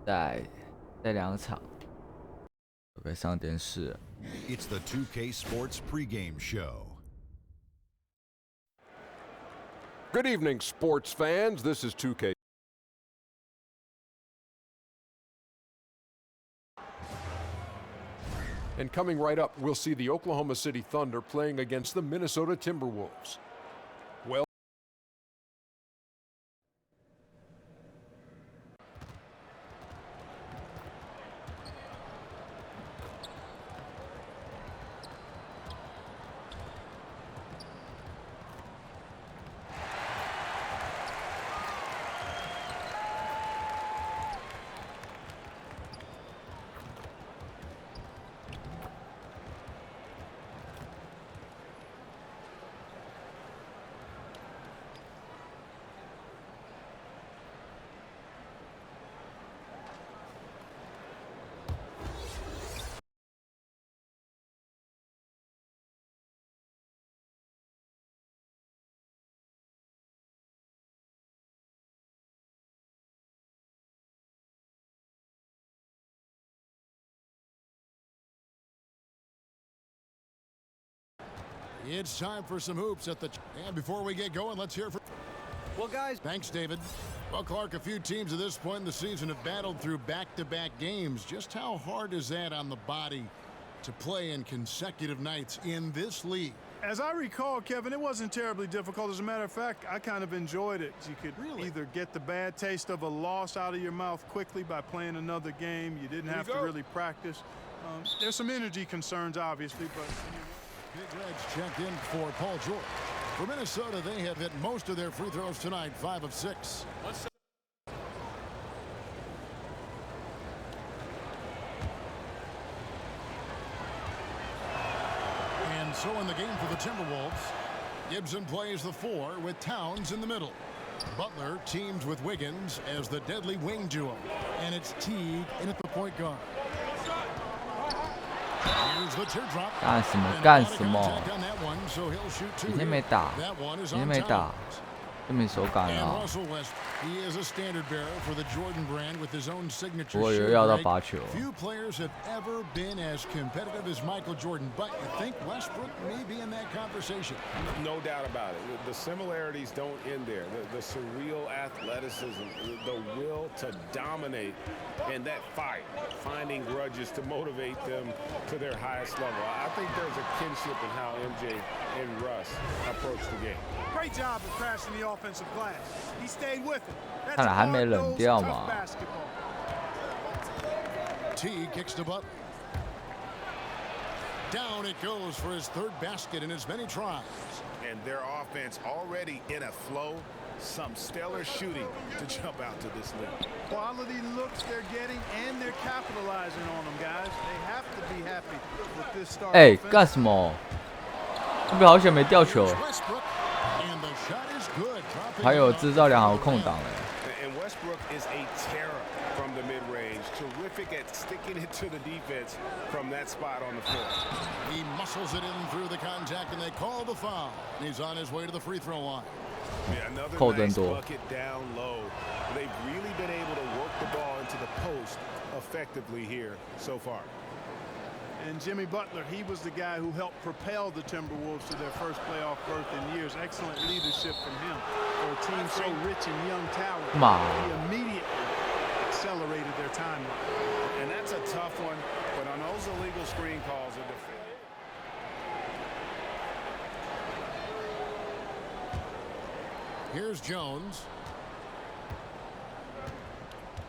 再2场就可以上电视了。It's the 2K Sports pregame show. Good evening, sports fans. This is 2K. And coming right up, we'll see the Oklahoma City Thunder playing against the Minnesota Timberwolves. Well, It's time for some hoops at the... And before we get going, let's hear from... Well, guys... Thanks, David. Well, Clark, a few teams at this point in the season have battled through back-to-back games. Just how hard is that on the body to play in consecutive nights in this league? As I recall, Kevin, it wasn't terribly difficult. As a matter of fact, I kind of enjoyed it. You could either get the bad taste of a loss out of your mouth quickly by playing another game. You didn't have to really practice. There's some energy concerns, obviously, but... Big Reds checked in for Paul George. For Minnesota, they have hit most of their free throws tonight, 5 of 6. And so in the game for the Timberwolves, Gibson plays the 4 with Towns in the middle. Butler teams with Wiggins as the deadly wing duo. And it's Teague in at the point guard. 干什么？今天没打，就没手感了。不过有要到8球。Few players have ever been as competitive as Michael Jordan, but you think Westbrook may be in that conversation? No doubt about it. The similarities don't end there. The surreal athleticism, the will to dominate, and that fight, finding grudges to motivate them to their highest level. I think there's a kinship in how MJ and Russ approach the game. Great job of crashing the offensive glass. He stayed with it. 看来还没冷掉嘛。T kicks to Butler. Down it goes for his third basket in as many tries. And their offense already in a flow. Some stellar shooting to jump out to this league. Quality looks they're getting, and they're capitalizing on them, guys. They have to be happy with this start. 哎，干什么？这边好险没掉球。还有制造良好空档嘞。And Westbrook is a terror from the mid-range, terrific at sticking it to the defense from that spot on the floor. He muscles it in through the contact, and they call the foul. And he's on his way to the free throw line. Yeah, another nice bucket down low. They've really been able to work the ball into the post effectively here so far. And Jimmy Butler, he was the guy who helped propel the Timberwolves to their first playoff berth in years. Excellent leadership from him. For a team so rich in young talent, he immediately accelerated their timeline. And that's a tough one, but on those illegal screen calls, a defender. Here's Jones.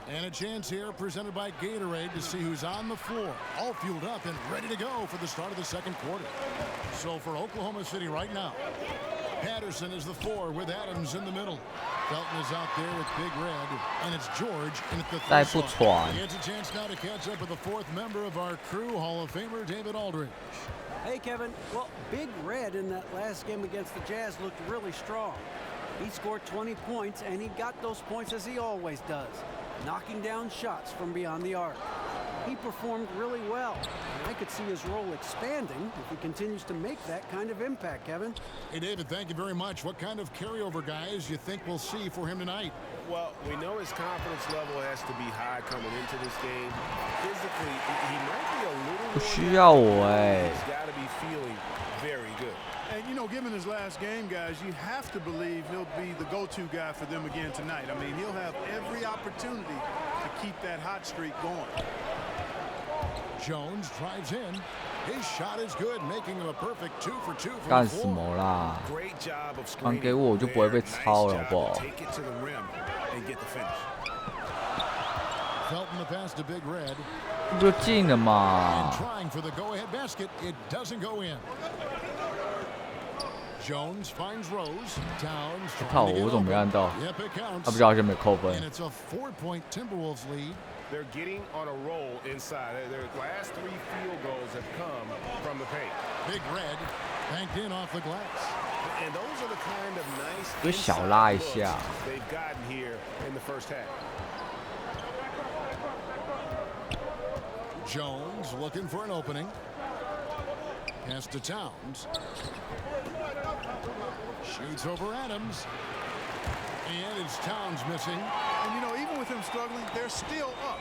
And a chance here presented by Gatorade to see who's on the floor. All fueled up and ready to go for the start of the second quarter. So for Oklahoma City right now, Patterson is the 4 with Adams in the middle. Felton is out there with Big Red. And it's George in at the 3 slot. He gets a chance now to catch up with the 4th member of our crew, Hall of Famer David Aldridge. Hey, Kevin. Well, Big Red in that last game against the Jazz looked really strong. He scored 20 points, and he got those points as he always does, knocking down shots from beyond the arc. He performed really well. I could see his role expanding if he continues to make that kind of impact, Kevin. Hey, David, thank you very much. What kind of carryover guys you think we'll see for him tonight? Well, we know his confidence level has to be high coming into this game. Physically, he might be a little more. 不需要我哎。 He's got to be feeling very good. And, you know, given his last game, guys, you have to believe he'll be the go-to guy for them again tonight. I mean, he'll have every opportunity to keep that hot streak going. Jones drives in. His shot is good, making him a perfect 2 for 2 from 干 the 什 floor. 么啦？ Great job of 还 screening 给我，我就不会被抄了，好不好？ Take it to the rim and get the finish. Felton the pass to Big Red. 不就进了嘛 And？ trying for the go-ahead basket. It doesn't go in. Jones finds Rose. Towns 靠， trying to 我 get 怎么没 open. 看到？ Yep, it 他 counts. 不知道是没扣分 And。it's a 4-point Timberwolves lead. They're getting on a roll inside. Their last 3 field goals have come from the paint. Big Red banked in off the glass. And those are the kind of nice 就小 inside 拉一 looks 下。 they've gotten here in the first half. Jones looking for an opening. Pass to Towns. Shoots over Adams. And it's Towns missing. And, you know, even with him struggling, they're still up.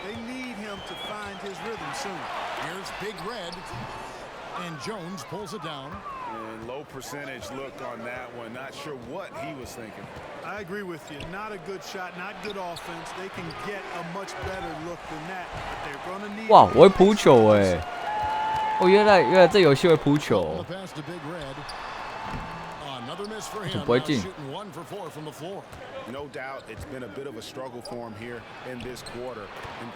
They need him to find his rhythm soon. Here's Big Red. And Jones pulls it down. And low percentage look on that one. Not sure what he was thinking. I agree with you. Not a good shot, not good offense. They can get a much better look than that. But they're going to need. 哇，我会扑球哎！哦，原来这游戏会扑球。 The pass to Big Red. Another miss for him. 怎么不会 Now 进？ shooting 1 for 4 from the floor. No doubt it's been a bit of a struggle for him here in this quarter.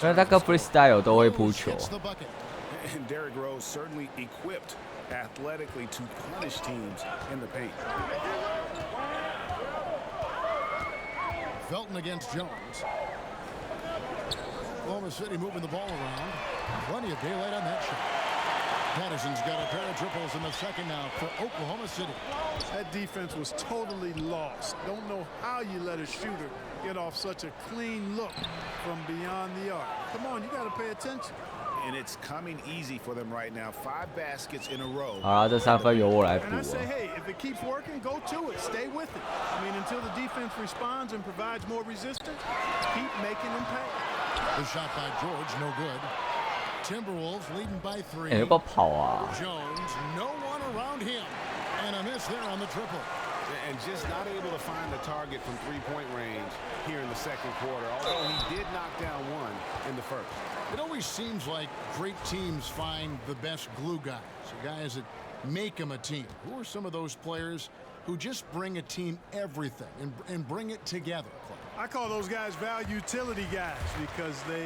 因为他跟 freestyle 都会扑球。 Hits the bucket. And Derrick Rose certainly equipped athletically to punish teams in the paint. Felton against Jones. Oklahoma City moving the ball around. Plenty of daylight on that shot. Patterson's got a pair of triples in the second now for Oklahoma City. That defense was totally lost. Don't know how you let a shooter get off such a clean look from beyond the arc. Come on, you got to pay attention. And it's coming easy for them right now. 5 baskets in a row. 好啦，这3分由我来补 And I say, 啊。 hey, if it keeps working, go to it. Stay with it. I mean, until the defense responds and provides more resistance, keep making them pay. The shot by George, no good. Timberwolves leading by 3. 哎，要不要跑啊？ Jones, no one around him. And a miss there on the triple. And just not able to find the target from 3-point range here in the second quarter, although he did knock down 1 in the first. It always seems like great teams find the best glue guys, the guys that make them a team. Who are some of those players who just bring a team everything and bring it together? I call those guys value utility guys because they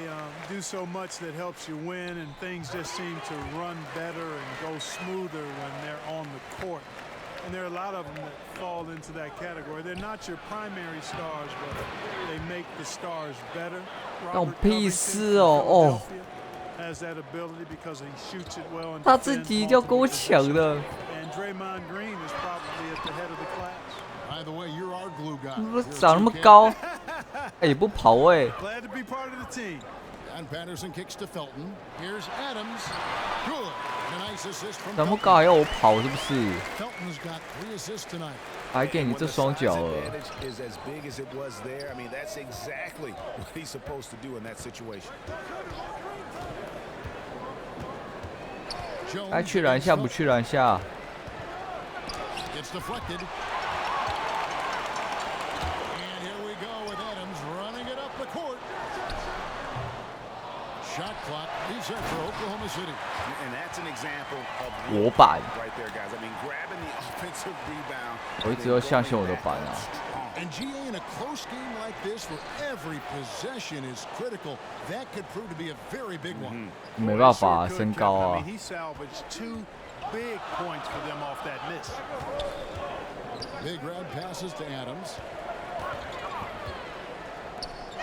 do so much that helps you win, and things just seem to run better and go smoother when they're on the court. And there are a lot of them that fall into that category. They're not your primary stars, but they make the stars better. 关我 Robert 屁 Covington 事 from 哦！哦， Philadelphia has that ability because he shoots it well and 他自 defends 己就跟我 multiple 抢 positions. 的， And Draymond Green is probably at the head of the class. By the way, you're our glue guy. 不是长那么高，哎，不跑位。 Glad to be part of the team. And Patterson kicks to Felton. Here's Adams. Good. A nice assist from 长那么 Felton. 高还要我跑是不是？ Felton's got 3 assists tonight. 还给你 When 这 the 双 size 脚了。 advantage is as big as it was there, I mean, that's exactly what he's supposed to do in that situation. 该去篮下不去篮下。 It's deflected. And here we go with Adams running it up the court. Shot clock reset for Oklahoma City. And that's an example of 我板， right there, guys. I mean, grabbing the offensive rebound. 我一直都相信我的板啊。 And GA, in a close game like this, where every possession is critical, that could prove to be a very big one. 没办法， Sure could, 身 Kevin. 高 I 啊 mean,。he salvaged 2 big points for them off that miss. Big Red passes to Adams.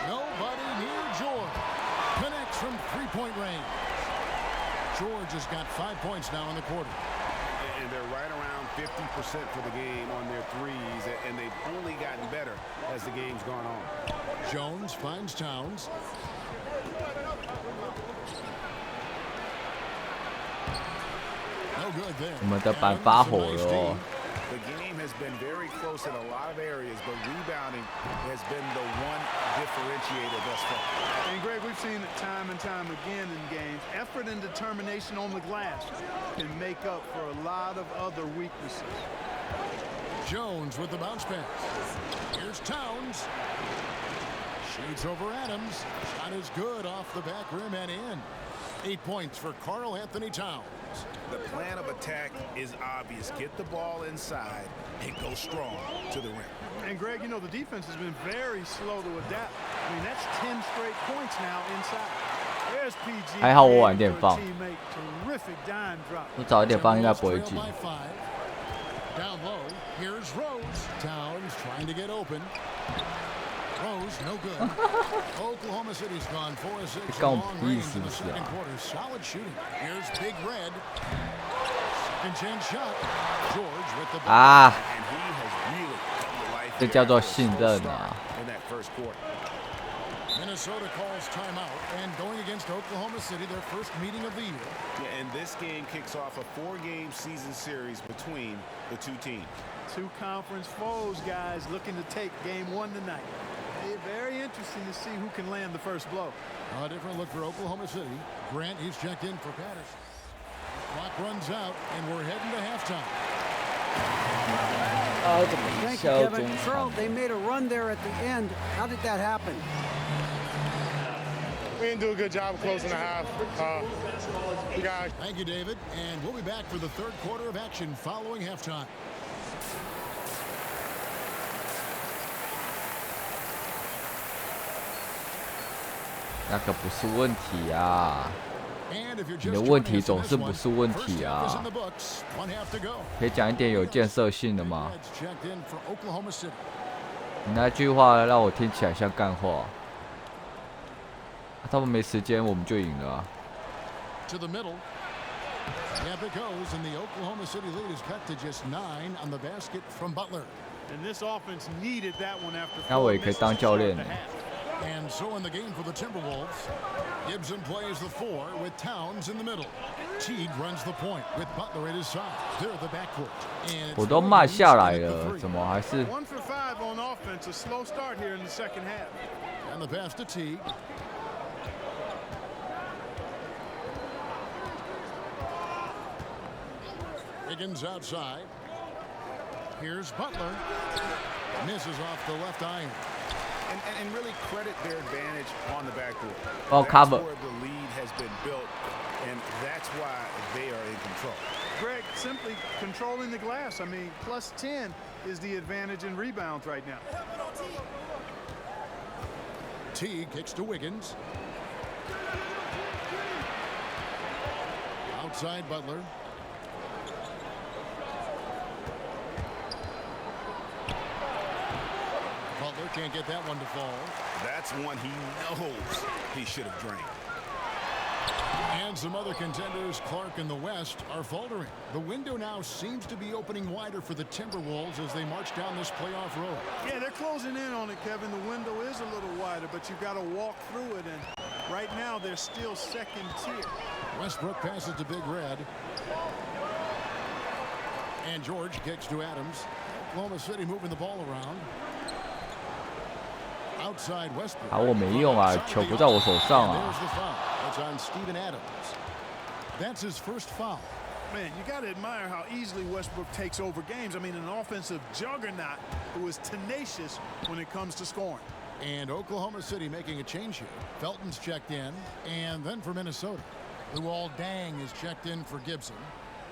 Nobody near George. Connects from 3-point range. George has got 5 points now in the quarter. And they're right around 50% for the game on their threes, and they've only gotten better as the game's gone on. Jones finds Towns. 我们的板发火了哦。 The game has been very close in a lot of areas, but rebounding has been the one differentiator thus far. And Greg, we've seen it time and time again in games. Effort and determination on the glass can make up for a lot of other weaknesses. Jones with the bounce pass. Here's Towns. Shoots over Adams. Shot is good off the back rim and in. 8 points for Karl Anthony Towns. The plan of attack is obvious. Get the ball inside and go strong to the rim. And Greg, you know, the defense has been very slow to adapt. I mean, that's 10 straight points now inside. There's PG. 还好我晚点放。 Terrific dime drop. 我早一点放应该不会进。 Down low, here's Rose. Towns trying to get open. Rose, no good. Oklahoma City's gone 4 of 6 long range in the second quarter. Solid shooting. Here's Big Red. Second chance shot. George with the ball. 啊， And he has really come to life 这 here 叫做 in the 信 slow 任 start 啊！ in that first quarter. Minnesota calls timeout and going against Oklahoma City, their first meeting of the year. Yeah, and this game kicks off a 4-game season series between the two teams. Two conference foes, guys, looking to take game 1 tonight. It's very interesting to see who can land the first blow. A different look for Oklahoma City. Grant, he's checked in for Patterson. Clock runs out, and we're heading to halftime. Thank you, Kevin. Charles, they made a run there at the end. How did that happen? We didn't do a good job of closing the half. Thank you, David. And we'll be back for the third quarter of action following halftime. 那个不是问题啊！你的问题总是不是问题啊！可以讲一点有建设性的吗？你那句话让我听起来像干话。他们没时间，我们就赢了啊。 To the middle. Yep, it goes, and the Oklahoma City lead is cut to just 9 on the basket from Butler. And this offense needed that one after. 那我也可以当教练。 And so in the game for the Timberwolves, Gibson plays the 4 with Towns in the middle. Teague runs the point with Butler at his side. They're the backcourt. 我都慢下来了，怎么还是 1 for 5 on offense? A slow start here in the second half. And the pass to Teague. Higgins outside. Here's Butler. Misses off the left iron. And really credit their advantage on the backcourt. Oh, cover. That's where the lead has been built, and that's why they are in control. Greg, simply controlling the glass. I mean, plus 10 is the advantage in rebounds right now. Teague kicks to Wiggins. Outside Butler. Butler can't get that one to fall. That's one he knows he should have drained. And some other contenders, Clark and the West, are faltering. The window now seems to be opening wider for the Timberwolves as they march down this playoff road. Yeah, they're closing in on it, Kevin. The window is a little wider, but you've got to walk through it. And right now, they're still second tier. Westbrook passes to Big Red. And George kicks to Adams. Oklahoma City moving the ball around. Outside Westbrook. 啊，我没用啊，球不在我手上啊。 There's the foul. It's on Steven Adams. That's his first foul. Man, you got to admire how easily Westbrook takes over games. I mean, an offensive juggernaut who is tenacious when it comes to scoring. And Oklahoma City making a change here. Felton's checked in. And then for Minnesota, Luol Deng is checked in for Gibson.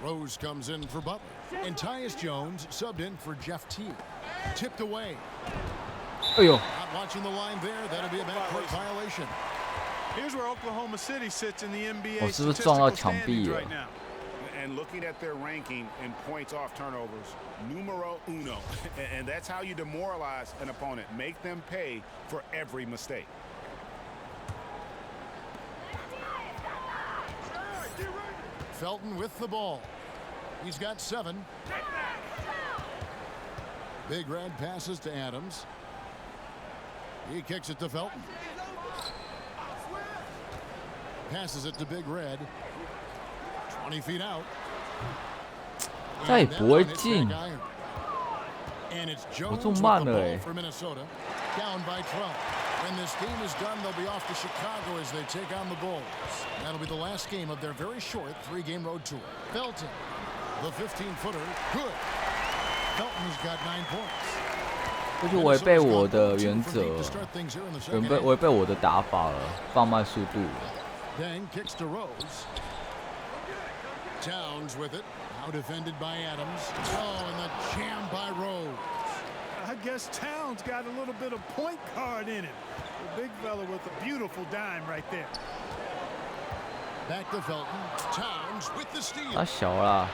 Rose comes in for Butler. And Tyus Jones subbed in for Jeff Teague. Tipped away. 哎呦！ Not watching the line there. That'll be a backcourt violation. Here's where Oklahoma City sits in the NBA 我是不是撞到墙壁 standings 了 right now. And looking at their ranking in points off turnovers, numero uno. And that's how you demoralize an opponent. Make them pay for every mistake. Felton with the ball. He's got 7. Big Red passes to Adams. He kicks it to Felton. Passes it to Big Red. 20 feet out. 这也不会进，我这么慢了哎。When this game is done, they'll be off to Chicago as they take on the Bulls. That'll be the last game of their very short 3-game road tour. Felton, the 15-footer, good. Felton's got 9 points. 这就违背我的原则，违背我的打法了，放慢速度了。Then kicks to Rose. Towns with it. Now defended by Adams. Oh, and the jam by Rose. I guess Towns got a little bit of point guard in him. The big fella with a beautiful dime right there. Back to Felton. Towns with the steal. 他小啦。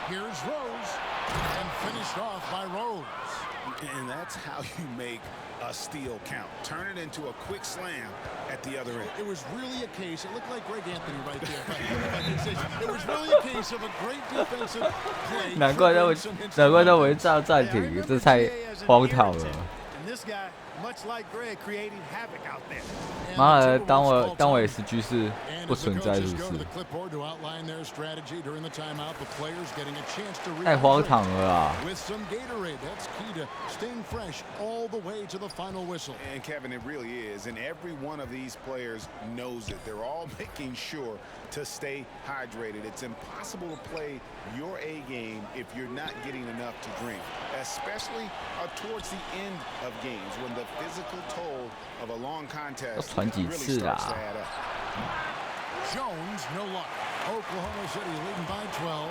Here's Rose. And finished off by Rose. And that's how you make a steal count. Turn it into a quick slam at the other end. It was really a case. It looked like Greg Anthony right there. It was really a case of a great defensive play. 难怪他会暂停，这太荒唐了。妈的，当我 SG 是不存在，是不是？太荒唐了啊！ And Kevin, it really is. And every one of these players knows it. They're all making sure to stay hydrated. It's impossible to play your A game if you're not getting enough to drink, especially towards the end of games when the physical toll of a long contest really starts to add up. Jones, no luck. Oklahoma City leading by 12.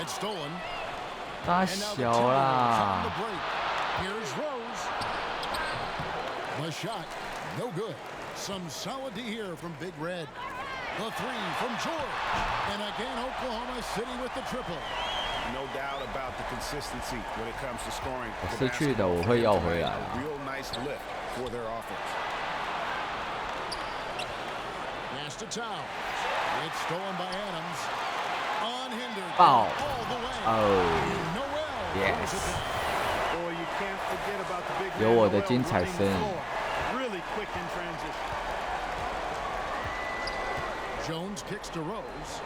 It's stolen. 太小啦。 Here's Rose. The shot, no good. Some solid D here from Big Red. The three from George. And again, Oklahoma City with the triple. No doubt about the consistency when it comes to scoring. 失去的我会要回来。 Real nice lift for their offense. Pass to Towns. It's stolen by Adams. Unhindered. Foul. All the way. Oh. Noel. Yes. Boy, you can't forget about the big 有我的精彩身影。 Really quick in transition. Jones kicks to Rose.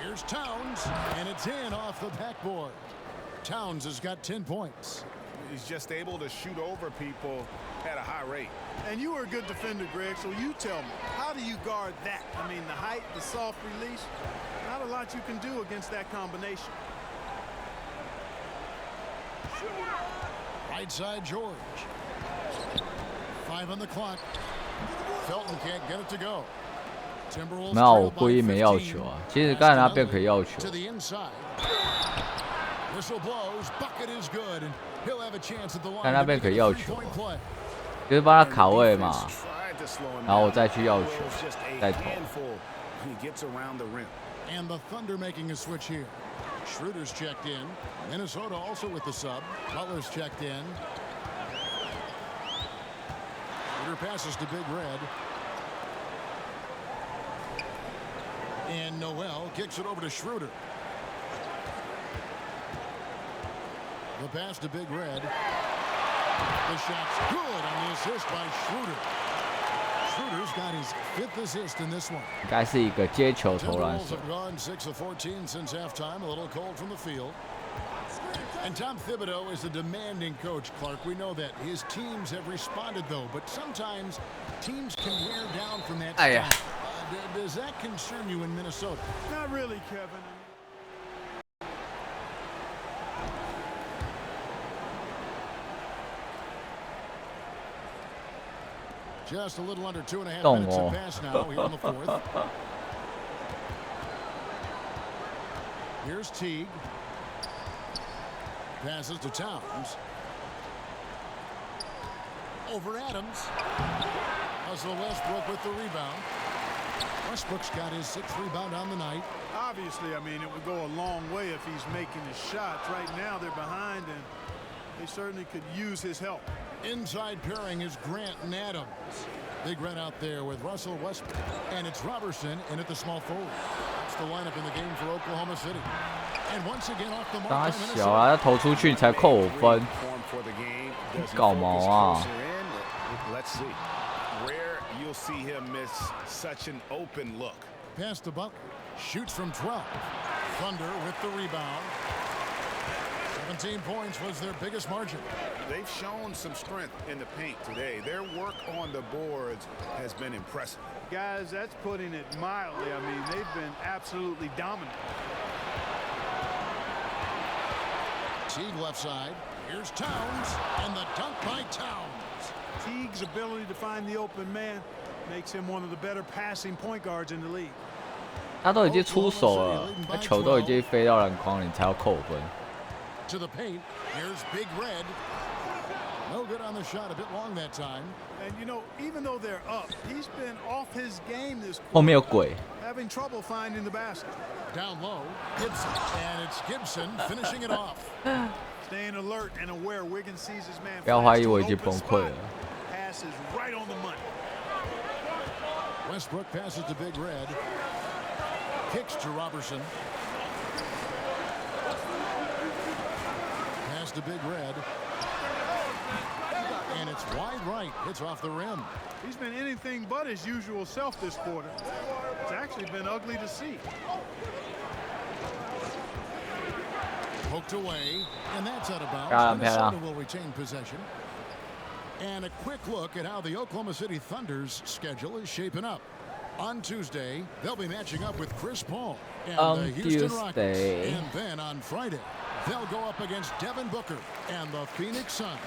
Here's Towns, and it's in off the backboard. Towns has got 10 points. He's just able to shoot over people at a high rate. And you were a good defender, Greg, so you tell me, how do you guard that? I mean, the height, the soft release, not a lot you can do against that combination. Right side, George. 5 on the clock. Felton can't get it to go. 没有，我故意没要球啊。其实刚才那边可以要球。 但那边可以要球，就是帮他卡位嘛，然后我再去要球，再投。 And the Thunder making a switch here. Schroeder's checked in. Minnesota also with the sub. Butler's checked in. Schroeder passes to Big Red. And Noel kicks it over to Schroeder. The pass to Big Red. The shot's good on the assist by Schroeder. Schroeder's got his 5th assist in this one. 应该是一个接球投篮手。 have gone 6 of 14 since halftime. A little cold from the field. And Tom Thibodeau is a demanding coach, Clark. We know that. His teams have responded, though. But sometimes teams can wear down from that. Does that concern you in Minnesota? Not really, Kevin. Just a little under 2.5 minutes to pass now here in the 4th. Here's Teague. Passes to Towns. Over Adams. Russell Westbrook with the rebound. Westbrook's got his 6th rebound on the night. Obviously, I mean, it would go a long way if he's making his shots. Right now, they're behind, and they certainly could use his help. Inside pairing is Grant and Adams. Big Red out there with Russell Westbrook. And it's Robertson in at the small forward. That's the lineup in the game for Oklahoma City. And once again off the mark. 大小啊，要投出去才扣我分。搞毛啊！ Let's see. Rare you'll see him miss such an open look. pass to Butler. Shoots from 12. Thunder with the rebound. 17 points was their biggest margin. They've shown some strength in the paint today. Their work on the boards has been impressive. Guys, that's putting it mildly. I mean, they've been absolutely dominant. Teague left side. Here's Towns, and the dunk by Towns. Teague's ability to find the open man makes him one of the better passing point guards in the league. 他都已经出手了，那球都已经飞到篮筐，你才要扣分。To the paint. Here's Big Red. No good on the shot. A bit long that time. And you know, even though they're up, he's been off his game this quarter. 后面有鬼。Having trouble finding the basket. Down low, Gibson, and it's Gibson finishing it off. Staying alert and aware. Wiggins sees his man. 不要怀疑我已经崩溃了。Passes right on the money. Westbrook passes to Big Red. Kicks to Robertson. Pass to Big Red. And it's wide right. It's off the rim. He's been anything but his usual self this quarter. It's actually been ugly to see. Poked away, and that's out of bounds. Minnesota will retain possession. And a quick look at how the Oklahoma City Thunder's schedule is shaping up. On Tuesday, they'll be matching up with Chris Paul and the Houston Rockets. And then on Friday, they'll go up against Devin Booker and the Phoenix Suns.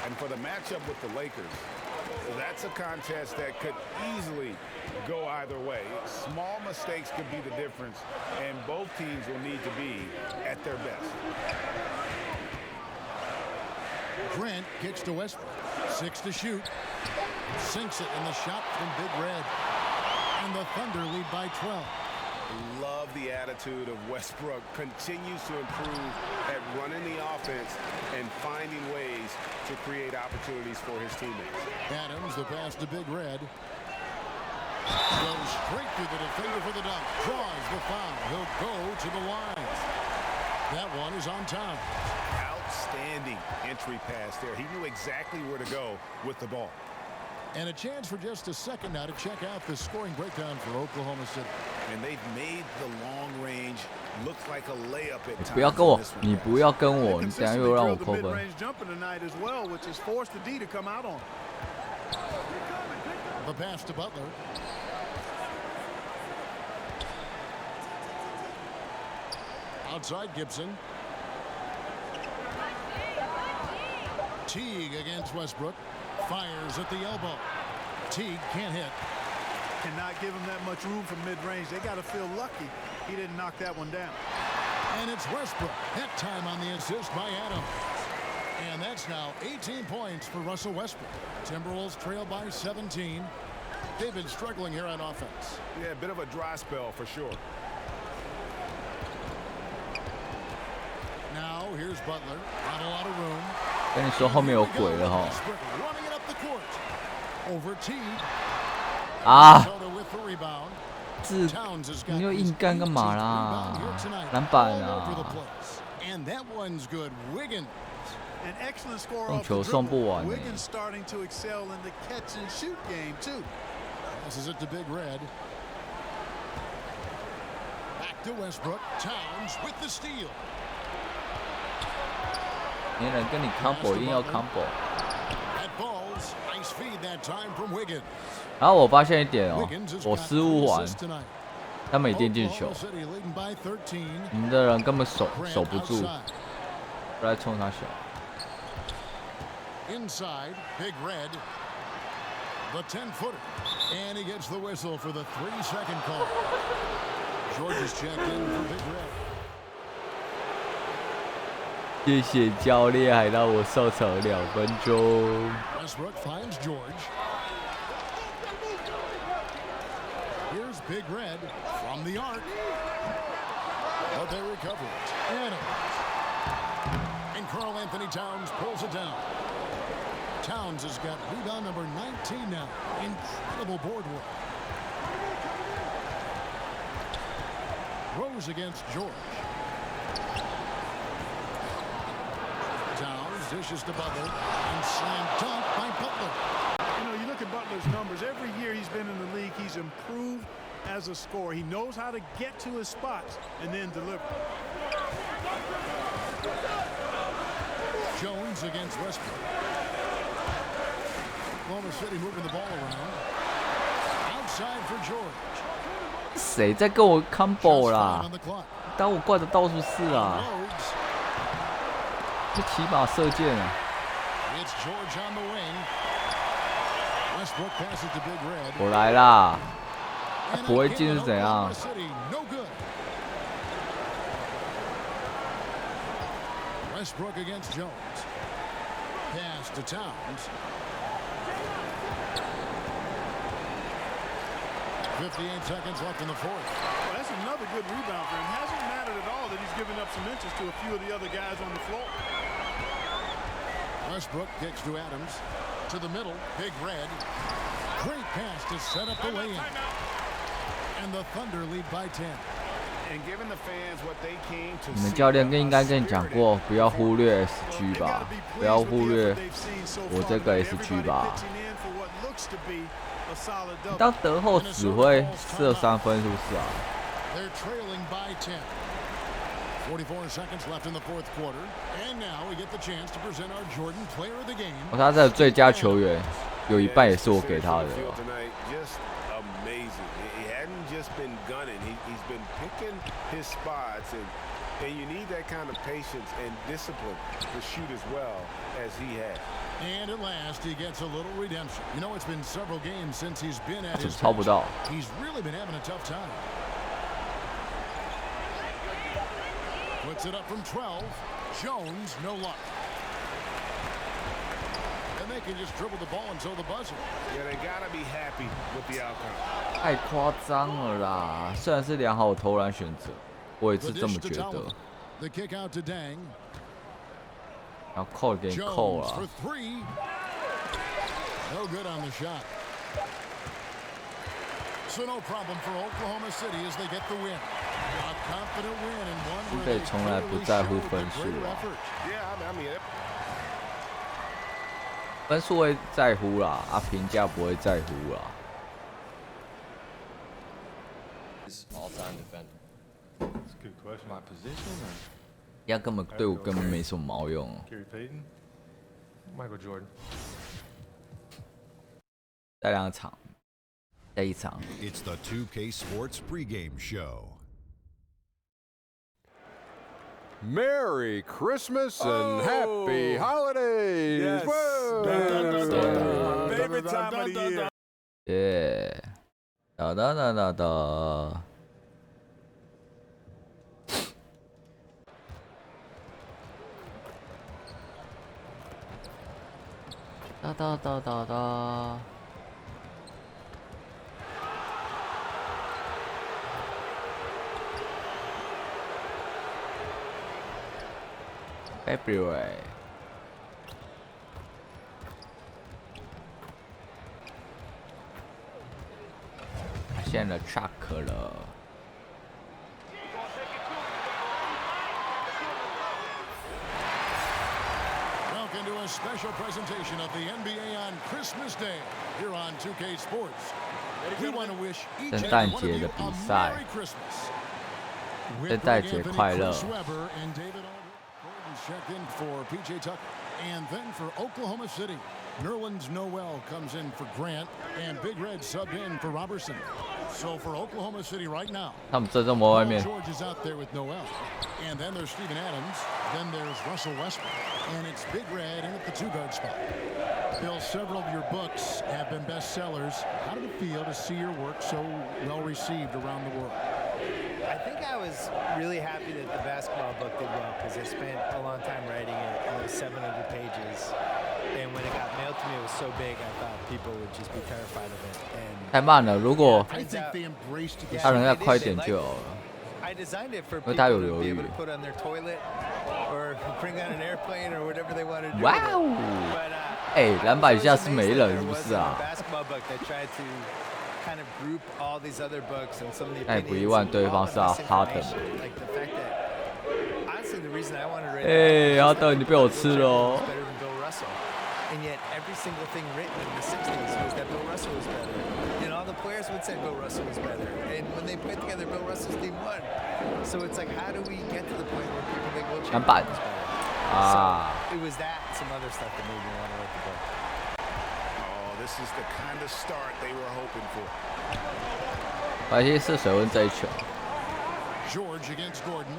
And for the matchup with the Lakers, that's a contest that could easily go either way. Small mistakes could be the difference, and both teams will need to be at their best. Grant kicks to Westbrook. 6 to shoot. Sinks it in the shot from Big Red. And the Thunder lead by 12. Love the attitude of Westbrook. Continues to improve at running the offense and finding ways to create opportunities for his teammates. Adams, the pass to Big Red. Goes straight through the defender for the dunk. Draws the foul. He'll go to the line. That one is on time. Outstanding entry pass there. He knew exactly where to go with the ball. And a chance for just a second now to check out the scoring breakdown for Oklahoma City. And they've made the long range look like a layup at times. 不要跟我，你不要跟我，你等下又让我扣分。 which has forced the D to come out on. The pass to Butler. Outside Gibson. Teague against Westbrook. Fires at the elbow. Teague can't hit. Cannot give him that much room from mid-range. They got to feel lucky he didn't knock that one down. And it's Westbrook. That time on the assist by Adams. And that's now 18 points for Russell Westbrook. Timberwolves trail by 17. They've been struggling here on offense. Yeah, a bit of a dry spell for sure. Now here's Butler. Not a lot of room. 跟你说后面有鬼了哈。 Running it up the court. Over Teague. 啊！ With the rebound. 你又硬干干嘛啦？篮板啊！ And that one's good. Wiggins. An excellent score 送 off 球 the 送不 dribble. 完呢。 Wiggins starting to excel in the catch and shoot game too. Passes it to Big Red. Back to Westbrook. Towns with the steal. 没人跟你 combo， 硬要 combo。 That ball's nice feed that time from Wiggins. 然后我发现一点哦，我失误完，他们一定进球。你们的人根本守不住，不来冲他小。 Inside, Big Red. The 10-footer. And he gets the whistle for the 3-second call. George is checked in for Big Red. 谢谢教练，还让我上场2分钟。 Westbrook finds George. Here's Big Red from the arc. But they recover it. And Karl Anthony Towns pulls it down. Towns has got rebound number 19 now. Incredible board work. Rose against George. Towns dishes to Butler. And slam dunk by Butler. You know, you look at Butler's numbers. Every year he's been in the league, he's improved as a scorer. He knows how to get to his spots and then deliver. Jones against Westbrook. Oklahoma City moving the ball around. Outside for George. 谁在跟我 combo 啦？当我灌的到处是啊！这骑马射箭啊！ It's George on the wing. Westbrook passes to Big Red. 我来啦！不会进是怎样？ Westbrook against Jones. Pass to Towns. 58 seconds left in the fourth. Well, that's another good rebound for him. Hasn't mattered at all that he's given up some inches to a few of the other guys on the floor. Westbrook kicks to Adams. To the middle, Big Red. Great pass to set up the lay-in. And the Thunder lead by 10. 你们教练应该跟你讲过，不要忽略 SG 吧，不要忽略我这个 SG 吧。你当德后只会射3分是不是啊？ They're trailing by 10. 44 seconds left in the fourth quarter. And now we get the chance to present our Jordan Player of the Game. 他这最佳球员有一半也是我给他的。 Just been gunning. He's been picking his spots, and you need that kind of patience and discipline to shoot as well as he had. And at last, he gets a little redemption. You know, it's been several games since he's been at his best. He's really been having a tough time. Puts it up from 12. Jones, no luck. And they can just dribble the ball until the buzzer. Yeah, they gotta be happy with the outcome. 太夸张了啦！虽然是良好投篮选择，我也是这么觉得。 The kick out to Dang. 然后扣给你扣了。 No good on the shot. So no problem for Oklahoma City as they get the win. A confident win and one where they 从来不在乎分数啊。 Yeah, I mean. 分数会在乎啦，评价不会在乎啦。 All-time defender. That's a good question. My position or 压根本对我根本没什么毛用。 Gary Payton? Michael Jordan. 再2场，再1场。 It's the 2K Sports pregame show. Merry Christmas and Happy Holidays! Yes. Whoa. Favorite time of the year. Yeah. 哒哒哒哒哒。哒哒哒哒哒。February。发现了 Chuck 了。 Welcome to a special presentation of the NBA on Christmas Day here on 2K Sports. We want to wish each and every one of you a Merry Christmas. 圣诞节快乐。 And David Aldridge checked in for PJ Tucker. And then for Oklahoma City, Nerlens Noel comes in for Grant, and Big Red subbed in for Robertson. So for Oklahoma City right now, 他们正在门外面。 George is out there with Noel. And then there's Steven Adams. Then there's Russell Westbrook. And it's Big Red in at the 2-guard spot. Bill, several of your books have been bestsellers. How did it feel to see your work so well received around the world? I think I was really happy that the basketball book did well because I spent a long time writing it. It was 700 pages. And when it got mailed to me, it was so big, I thought people would just be terrified of it. And 太慢了，如果 I think they embraced it. 他能再快一点就好了。 I designed it for 因 people 为他有 to 犹 be 豫 able。to put on their toilet or bring on an airplane or whatever they want to do. 哇哦！ But 哎，篮板下是没 amazed 人 that 是 there 不 wasn't 是 a 啊？ basketball book that tried to kind of group all these other books and some of the 那也不意 opinions 外， and 对 all 方 of 是 this 哈登。 information. Like the fact that honestly the reason I wanted to write 哎，哈 that 登，你被我吃了哦 was！ better than Bill Russell. And yet every single thing written in the 60s was that Bill Russell was better. And all the the players would say Bill Russell was better, and when they played together, Bill Russell's team won. So it's like, how do we get to the point where people think, well, Champion was better? So it was that and some other stuff that made me want to write the book. Oh, this is the kind of start they were hoping for. 白希是水温这一球。 George against Gordon.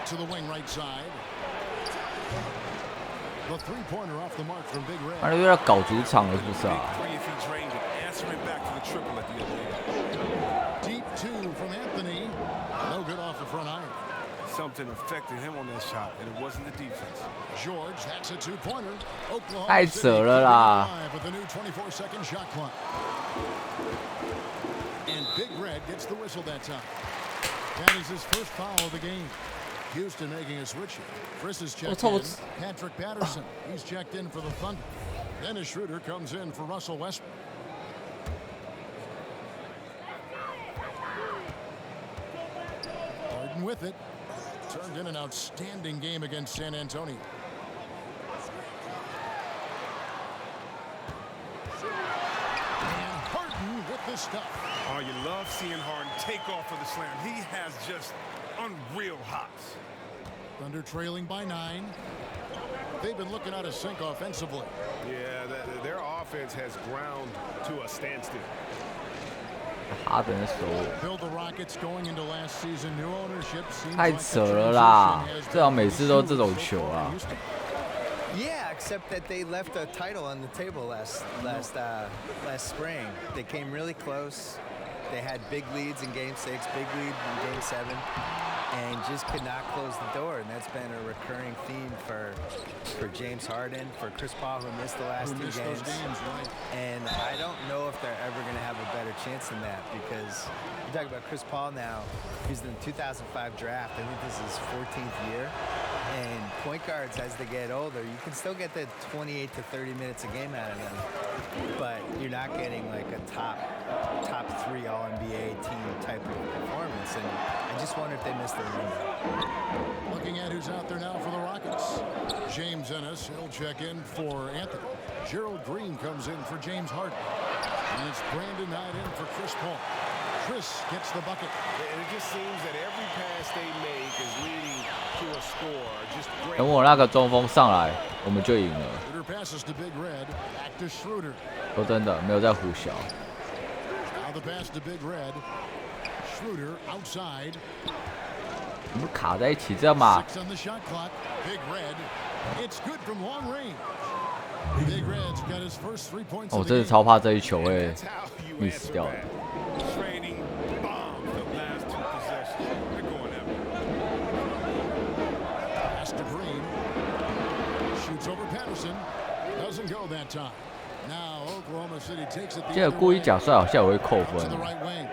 To the wing right side. The three-pointer off the mark from Big Red. 他又要搞主场了，是不是啊？ Deep two from Anthony. No good off the front iron. Something affected him on that shot, and it wasn't the defense. George, that's a two-pointer. Oklahoma 太扯了啦！ with the new 24-second shot clock. And Big Red gets the whistle that time. That is his first foul of the game. Houston making a switch here. Chris is checked in. Patrick Patterson, he's checked in for the Thunder. Dennis Schroeder comes in for Russell Westbrook. Harden with it. Turned in an outstanding game against San Antonio. And Harden with the stuff. Oh, you love seeing Harden take off for the slam. He has just unreal hops. Thunder trailing by 9. They've been looking out of sync offensively. Yeah, their offense has ground to a standstill. 哈登的手 Build the Rockets going into last season. New ownership seems 太 like 扯 the 了啦！ transition has 最好每次都这种球啊！ Yeah, except that they left a title on the table last spring. They came really close. They had big leads in Game 6, big lead in Game 7, and just could not close the door. And that's been a recurring theme for James Harden, for Chris Paul, who missed the last two games. Right. And I don't know if they're ever going to have a better chance than that, because you talk about Chris Paul now. He's in the 2005 draft. I think this is his 14th year. And point guards, as they get older, you can still get the 28 to 30 minutes a game out of them, but you're not getting like a top 3 All-NBA team type of performance. And I just wonder if they missed their window. Looking at who's out there now for the Rockets. James Ennis, he'll check in for Anthony. Gerald Green comes in for James Harden. And it's Brandon Knight in for Chris Paul. Chris gets the bucket. And it just seems that every pass they make is leading to a score. Just great. 等我那个中锋上来，我们就赢了。 Schroeder passes to Big Red. Back to Schroeder. 说真的，没有在胡小。 Now the pass to Big Red. Schroeder outside. 我们卡在一起，这样嘛？ 6 on the shot clock. Big Red. It's good from long range. Big Red's got his first 3 points. 我真的超怕这一球会 miss 掉的。 Training bombs the last 2 possessions. They're going after Pass to Green. Shoots over Patterson. Doesn't go that time. Now Oklahoma City takes it. 这个故意假摔好像也会扣分 To。the right wing.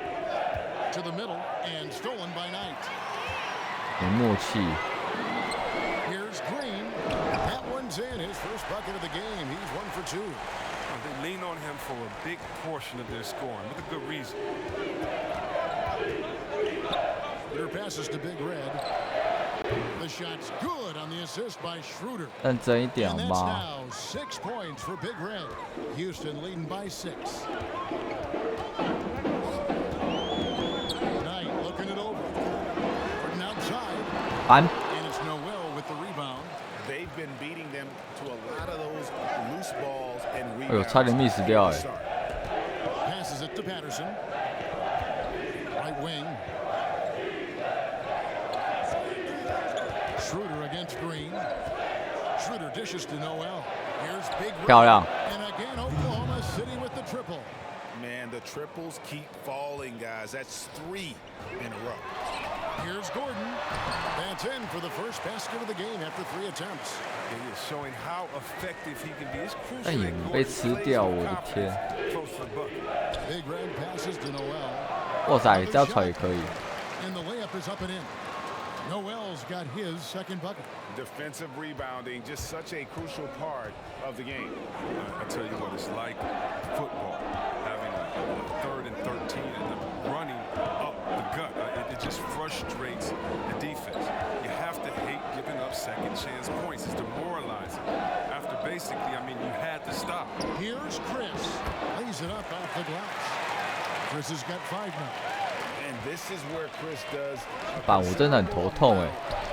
To the middle and stolen by Knight. 没默契。 Here's Green. That one's in. His first bucket of the game. He's 1 for 2. They lean on him for a big portion of their scoring with a good reason. Their passes to Big Red. The shot's good on the assist by Schroeder. 认真一点 And 好 that's 吗？ now 6 points for Big Red. Houston leading by 6. Knight looking it over. Gordon outside. 安， And it's Noel with the rebound. They've been beating them to a lot of those loose balls and 哎呦，差点 miss 掉哎。 Passes it to Patterson. Right wing. Schroeder against Green. Schroeder dishes to Noel. Here's Big Red. 漂亮。 And again, Oklahoma City with the triple. Man, the triples keep falling, guys. That's 3 in a row. Here's Gordon. That's in for the first basket of the game after 3 attempts. It is showing how effective he can be. It's 哎 crucial 呦 that， 被 Gordon 吃 plays 掉， with 我的天！ confidence close to the bucket. Big Red passes to Noel. 哇塞，这样传也可以。 And the layup is up and in. Noel's got his second bucket. Defensive rebounding, just such a crucial part of the game. I tell you what, it's like football, having a 3rd and 13 and then running up the gut. It just frustrates the defense. You have to hate giving up second chance points. It's demoralizing. After basically, I mean, you had to stop. Here's Chris. tees it up off the glass. Chris has got 5 now. And this is where Chris does 板我真的很头痛哎。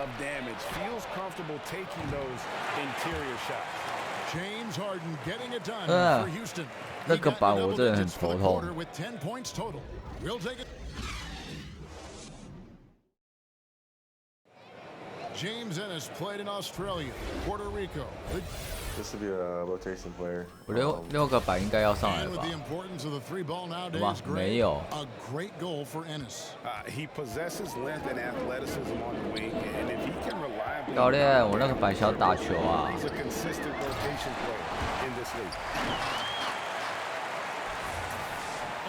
of damage. Feels comfortable taking those interior shots. James Harden getting it done for Houston. 那个板我真的很头痛。 With 10 points total. We'll take it. James Ennis played in Australia, Puerto Rico. This would be a rotation player. 我6个板应该要上来 And 了 with 吧 the？ importance of the 3-ball 对吧 nowadays, 没有。 a great goal for Ennis. He possesses length and athleticism on the wing, and if he can reliably 教练，我那个板想打球啊。 he's a consistent rotation player in this league.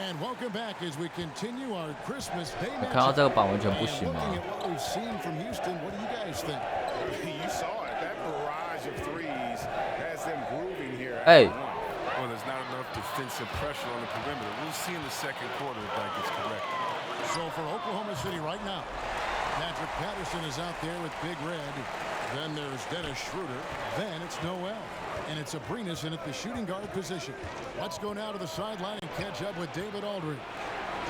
And welcome back as we continue our Christmas Day 你看到 matchup. 这个板完全不 And 行吗？ looking at what we've seen from Houston, what do you guys think? You saw it. That barrage of threes has them grooving here. Hey. Well, there's not enough defensive pressure on the perimeter. We'll see in the second quarter if that gets correct. So for Oklahoma City right now, Patrick Patterson is out there with Big Red. Then there's Dennis Schroeder. Then it's Noel. And it's Abrinas in at the shooting guard position. Let's go now to the sideline and catch up with David Aldridge.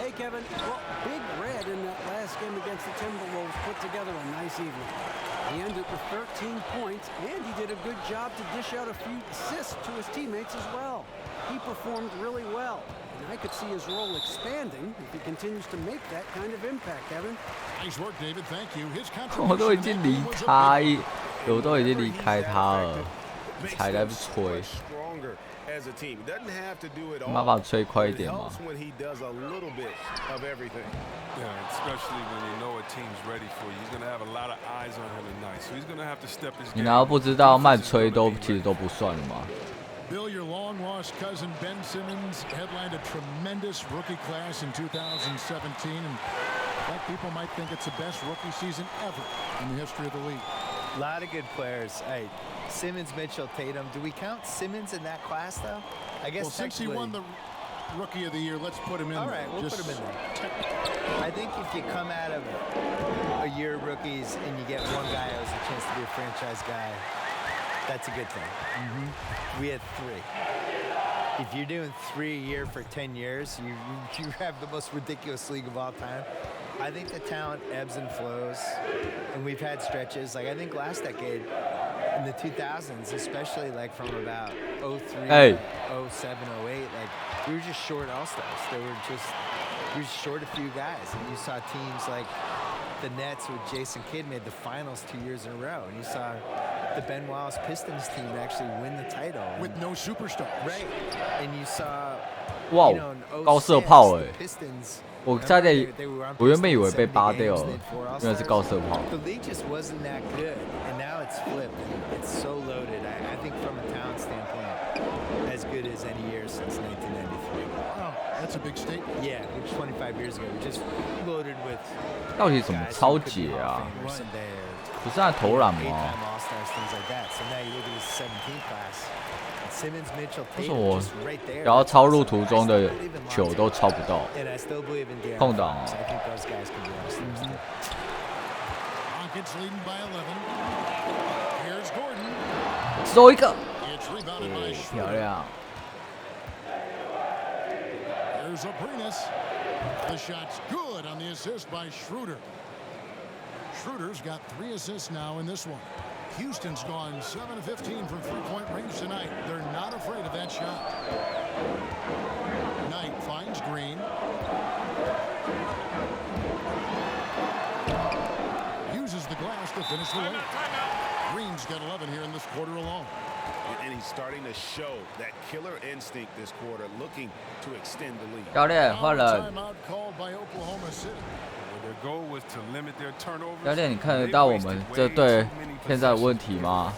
Hey, Kevin. Well, Big Red in that last game against the Timberwolves put together a nice evening. He ended with 13 points, and he did a good job to dish out a few assists to his teammates as well. He performed really well, and I could see his role expanding if he continues to make that kind of impact, Kevin. Nice work, David. Thank you. His 我都已 contribution 经离 was a 开 big，我都已经离开他了，才在吹。 Stronger as a team. Doesn't have to do it all. 麻烦吹快一 It 点嘛 helps。when he does a little bit of everything. Yeah, especially when you know a team's ready for you. He's going to have a lot of eyes on him tonight, so he's going to have to step his 你 game. 难道不知道慢吹都其实都不算了吗？ Bill, your long-lost cousin Ben Simmons headlined a tremendous rookie class in 2017, and in fact, people might think it's the best rookie season ever in the history of the league. A lot of good players. Hey, Simmons, Mitchell, Tatum. Do we count Simmons in that class, though? I guess Well, since he technically- won the Rookie of the Year, let's put him in All there. right, we'll put him in there. I think if you come out of a year of rookies and you get one guy who has a chance to be a franchise guy, that's a good thing. We had 3. If you're doing 3 a year for 10 years, you have the most ridiculous league of all time. I think the talent ebbs and flows, and we've had stretches. Like I think last decade, in the 2000s, especially like from about 03, Hey. 07, 08, like we were just short all-stars. We were just short a few guys, and you saw teams like the Nets with Jason Kidd made the finals 2 years in a row, and you saw the Ben Wallace Pistons team actually win the title with no superstars. Right, and you saw 哇 you know, in 高射 06, 炮哎 the！Pistons 我差点 they were on， 我原本以为 Pistons 被 70扒掉 games, 了 they had 4 all-stars. 原来是高射炮。 The league just wasn't that good, and now it's flipped. And it's so loaded. I think from a talent standpoint, as good as any year since 1993. Wow, that's a big statement. Yeah, which 25 years ago, we just loaded with 到底怎么 guys 超 who could be 解 Hall 啊 of？Famers someday, or 不是按投篮吗？ eight-time all-stars, things like that. So now you look at this 17th class. Simmons, Mitchell, 为什 Tatum, 么我 just right there. 然后 That's 超入 awesome. 途 I 中 still 的 believe in 球 Lonzo. 都超不到？ And I still believe in De'Aaron 空档 Fox. 哦 I think those guys can be all-stars too. Rockets leading by 11. Here's Gordon. 收一个， It's rebounded by 漂 Schroeder. 亮！ There's Abrinas. The shot's good on the assist by Schroeder. Schroeder's got 3 assists now in this one. Houston's gone 7 of 15 from three-point range tonight. They're not afraid of that shot. Knight finds Green. Uses the glass to finish the layup. Green's got 11 here in this quarter alone. And he's starting to show that killer instinct this quarter, looking to extend the lead. 教练换人， Timeout called by Oklahoma City. Their goal was to limit their turnovers. 教练，你看得到我们这队现在的问题吗？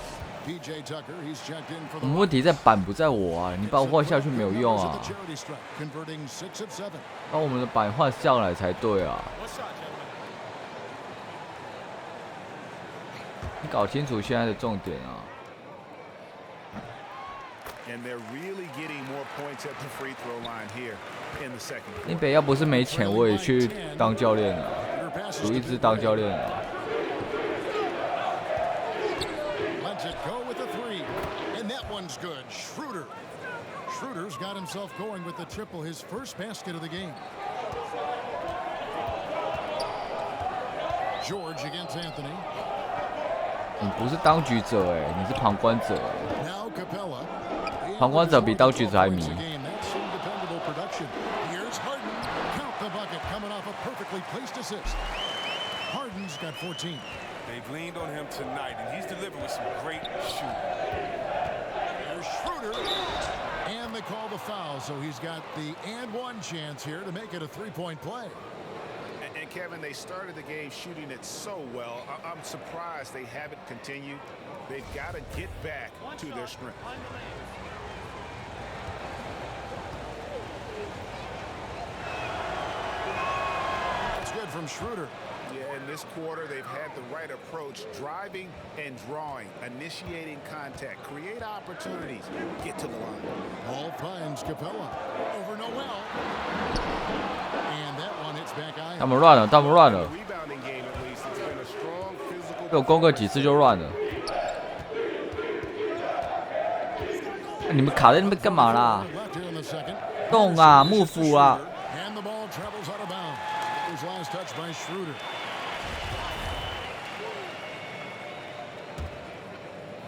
PJ Tucker, he's checked in for 我 the 们问题在板不在我啊！你把我换下去没有用啊！ charity strike, converting 6 of 7. 把我们的板换上来才对啊！你搞清楚现在的重点啊！ And they're really getting more points at the free throw line here in the second quarter. 林北要不是没钱，我也去当教练了，赌一直当教练了。 Lets it go with the 3. And that one's good. Schroeder. Schroeder's got himself going with the triple, his first basket of the game. George against Anthony. 你不是当局者哎，你是旁观者哎。 Now Capella. 旁观者比当局者还迷。 Here's Harden. Count the bucket coming off a perfectly placed assist. Harden's got 14. They've leaned on him tonight, and he's delivering with some great shooting. There's Schroeder. And they call the foul, so he's got the and one chance here to make it a three-point play. And Kevin, they started the game shooting it so well. I'm surprised they haven't continued. They've got to get back to their strength. It's good from Schroeder. Yeah, in this quarter, they've had the right approach, driving and drawing, initiating contact, create opportunities, get to the line. Ball finds Capella over Noel. And that one hits back iron. 他们乱了，他们乱了。被我攻个几次就乱了。你们卡在那边干嘛啦？动啊，幕府啊！ And the ball travels out of bounds. It was last touch by Schroeder.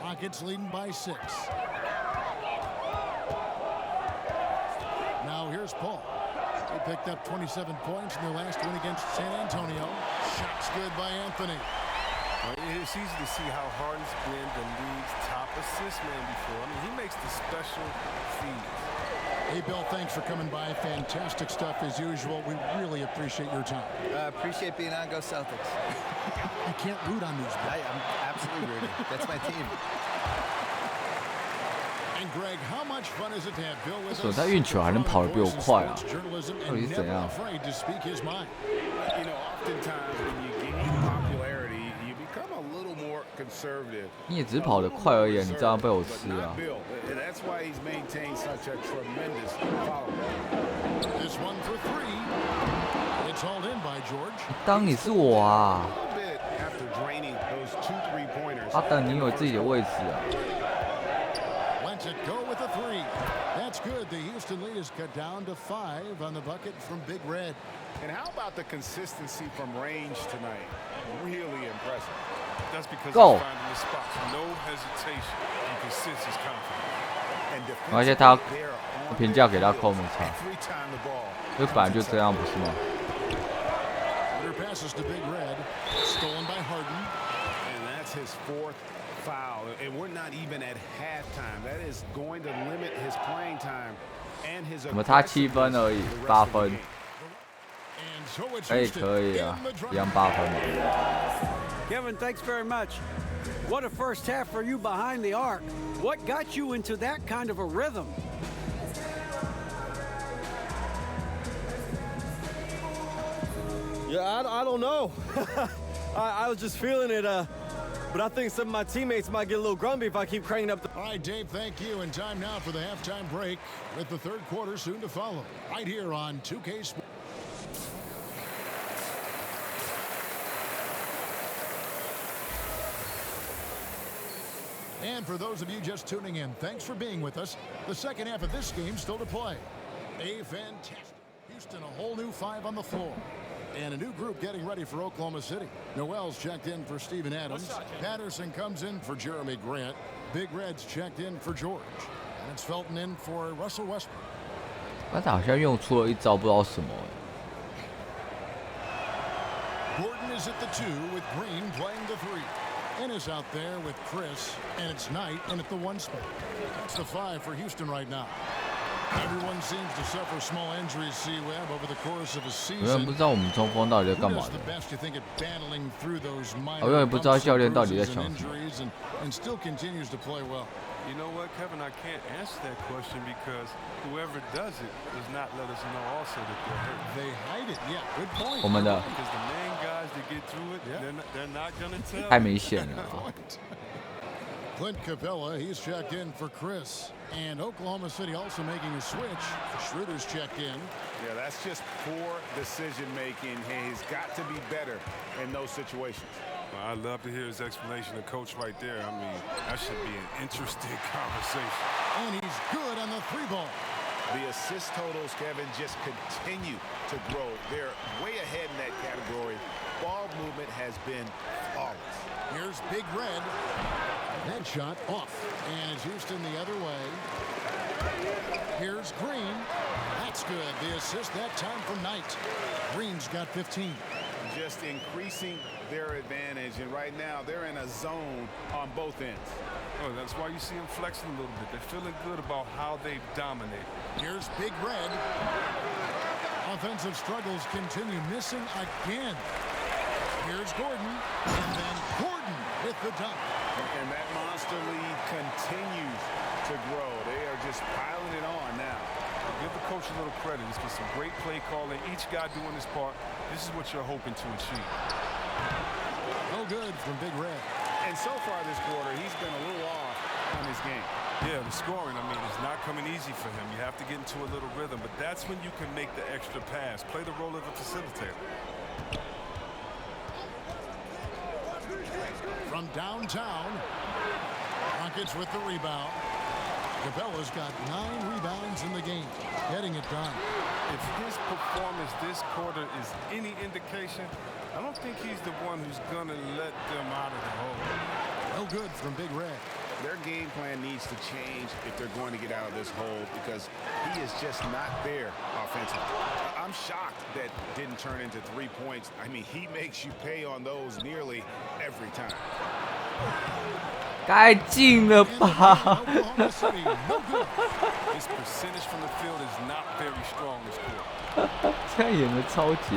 Rockets leading by 6. Now here's Paul. He picked up 27 points in their last win against San Antonio. Shots good by Anthony. It's easy to see how Harden's been the league's top assist man before. I mean, he makes the special feeds. Hey, Bill, thanks for coming by. Fantastic stuff as usual. We really appreciate your time. Appreciate being on. Go Celtics. I can't root on these. I'm absolutely rooting. That's my team. And Greg, how much fun is it to have Bill with us? 所以他运球还能跑得比我快啊？到底是怎样？ Afraid to speak his mind. You know, oftentimes when you gain popularity, you become a little more conservative. 你也只是跑得快而已，你这样被我吃啊！ And that's why he's maintained such a tremendous following. This one for 3. It's hauled in by George. 当你是我啊！ After draining those 2 3-pointers. 阿等，你有自己的位置啊！ Lets it go with a 3. That's good. The Houston lead is cut down to 5 on the bucket from Big Red. And how about the consistency from range tonight? Really impressive. That's because Go. he's finding the spots, no hesitation, and consistency confidence. 而且他评价给他扣没差，这本来就这样，不是吗？ Passes to Big Red, stolen by Harden. And that's his 4th foul. And we're not even at halftime. That is going to limit his playing time and his. 怎么差7分而已，8分。可以啊，一样8分嘛。 Kevin, thanks very much. What a first half for you behind the arc. What got you into that kind of a rhythm? Yeah, I don't know. I was just feeling it, but I think some of my teammates might get a little grumpy if I keep cranking up the... All right, Dave, thank you. And time now for the halftime break with the third quarter soon to follow. Right here on 2K Sports. And for those of you just tuning in, thanks for being with us. The second half of this game still to play. A fantastic Houston, a whole new 5 on the floor. And a new group getting ready for Oklahoma City. Noel's checked in for Steven Adams. Patterson comes in for Jeremy Grant. Big Red's checked in for George. And it's Felton in for Russell Westbrook. 他好像用出了一招，不知道什么。 Gordon is at the 2 with Green playing the 3. Ennis out there with Chris, and it's Knight in at the 1 spot. That's the 5 for Houston right now. Everyone seems to suffer small injuries, C-Web, over the course of a season. 有人不知道我们中锋到底在干嘛的。 我永远不知道教练到底在想什么。 And still continues to play well. You know what, Kevin? I can't answer that question because whoever does it does not let us know also that they're hurt. They hide it. Yeah, good point. 我们的 Because the main guys that get through it, they're not gonna tell. 太明显了啊。 Clint Capella, he's checked in for Chris. And Oklahoma City also making a switch. Schroeder's checked in. Yeah, that's just poor decision making. He's got to be better in those situations. Well, I'd love to hear his explanation of coach right there. I mean, that should be an interesting conversation. And he's good on the 3 ball. The assist totals, Kevin, just continue to grow. They're way ahead in that category. Ball movement has been flawless. Here's Big Red. That shot off. And it's Houston the other way. Here's Green. That's good. The assist that time from Knight. Green's got 15. Just increasing their advantage, and right now they're in a zone on both ends. Oh, that's why you see them flexing a little bit. They're feeling good about how they've dominated. Here's Big Red. Offensive struggles continue, missing again. Here's Gordon, and then Gordon with the dunk. And that monster lead continues to grow. They are just piling it on now. Give the coach a little credit. It's been some great play calling. Each guy doing his part. This is what you're hoping to achieve. No good from Big Red. And so far this quarter, he's been a little off on his game. Yeah, the scoring, I mean, is not coming easy for him. You have to get into a little rhythm, but that's when you can make the extra pass. Play the role of a facilitator. From downtown, Rockets with the rebound. Capella's got 9 rebounds in the game, getting it done. If his performance this quarter is any indication, I don't think he's the one who's going to let them out of the hole. No good from Big Red. Their game plan needs to change if they're going to get out of this hole, because he is just not there offensively. I'm shocked that didn't turn into 3 points. I mean, he makes you pay on those nearly every time. 该进了吧 His percentage from the field is not very strong this quarter. 这样演的超解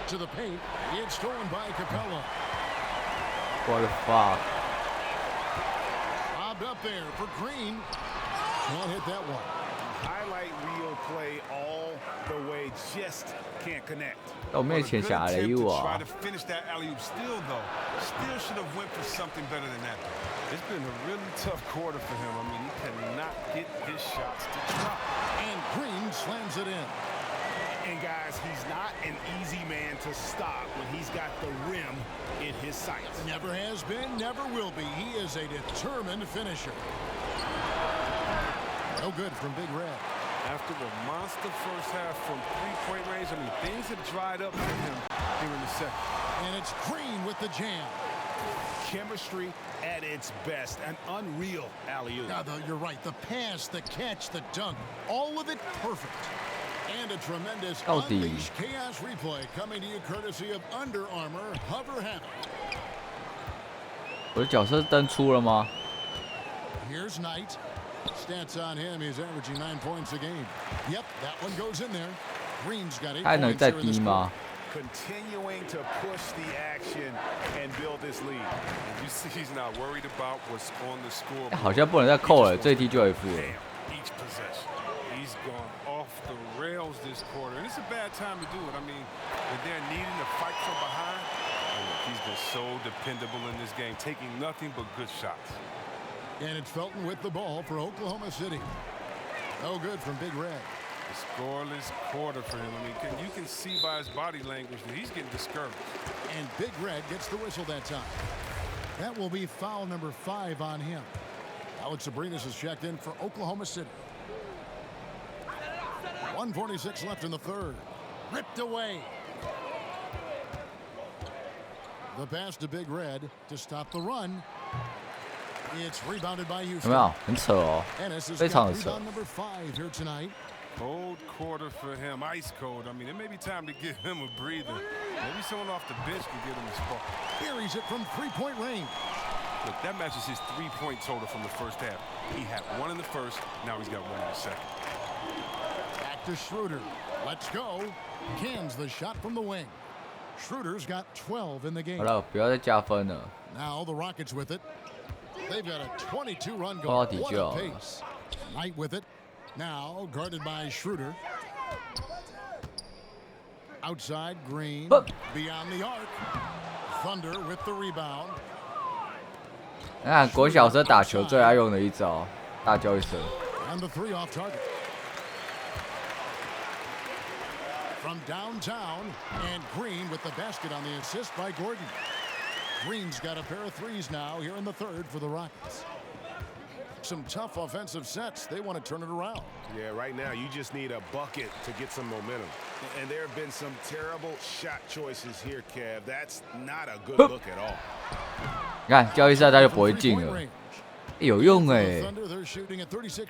To the paint, it's stolen by Capella. What the fuck? Bobbed up there for Green. Can't hit that one. Highlight reel play all the way, just can't connect. 在我面前下来一我 Try to finish that alley-oop still though. Still should have went for something better than that. It's been a really tough quarter for him. I mean, he cannot get his shots to drop. And Green slams it in. And guys, he's not an easy man to stop when he's got the rim in his sights. Never has been, never will be. He is a determined finisher. No good from Big Red. After the monster first half from three-point range, I mean, things have dried up for him here in the second. And it's Green with the jam. Chemistry at its best. An unreal alley-oop. Now, though, you're right. The pass, the catch, the dunk, all of it perfect. And a tremendous Unleash Chaos replay coming to you courtesy of Under Armour Hover Habit. 我的角色登出了吗 Here's Knight. Stats on him, he's averaging 9 points a game. Yep, that one goes in there. Green's got 8 还能 points 再 here in 低 this 吗 Continuing to push the action and build this lead. And you see he's not worried about what's on the scoreboard. 好像不能再扣了这一踢就 F 了 Each possession. He's gone off the rails this quarter. And it's a bad time to do it. I mean, when they're needing to fight from behind, he's been so dependable in this game, taking nothing but good shots. And it's Felton with the ball for Oklahoma City. No good from Big Red. A scoreless quarter for him. I mean, you can see by his body language that he's getting discouraged. And Big Red gets the whistle that time. That will be foul number 5 on him. Alex Abrinas is checked in for Oklahoma City. 1:46 left in the third. Ripped away. The pass to Big Red to stop the run. It's rebounded by 有 Houston. 没有很扯哦 Ennis has 非常 got 的扯 rebound number 5 here tonight. Cold quarter for him, ice cold. I mean, it may be time to give him a breather. Maybe someone off the bench can give him a spark. Buries it from 3-point range. Look, that matches his 3-point total from the first half. He had 1 in the first, now he's got 1 in the second. Back to Schroeder. Let's go. Cans the shot from the wing. Schroeder's got 12 in the game. 好了不要再加分了 Now the Rockets with it. They've got a 22-run 到 goal. 底 What 就 a 好了 pace. Knight with it. Now guarded by Schroeder. Outside Green. Beyond the arc. Thunder with the rebound. 你看国小生打球最爱用的一招大交易生 And the 3 off target. From downtown, and Green with the basket on the assist by Gordon. Green's got a pair of 3s now here in the third for the Rockets. some tough offensive sets. They want to turn it around. Yeah, right now you just need a bucket to get some momentum. And there have been some terrible shot choices here, Kev. That's not a good look at all. 你看交易赛他就不会进了，有用哎，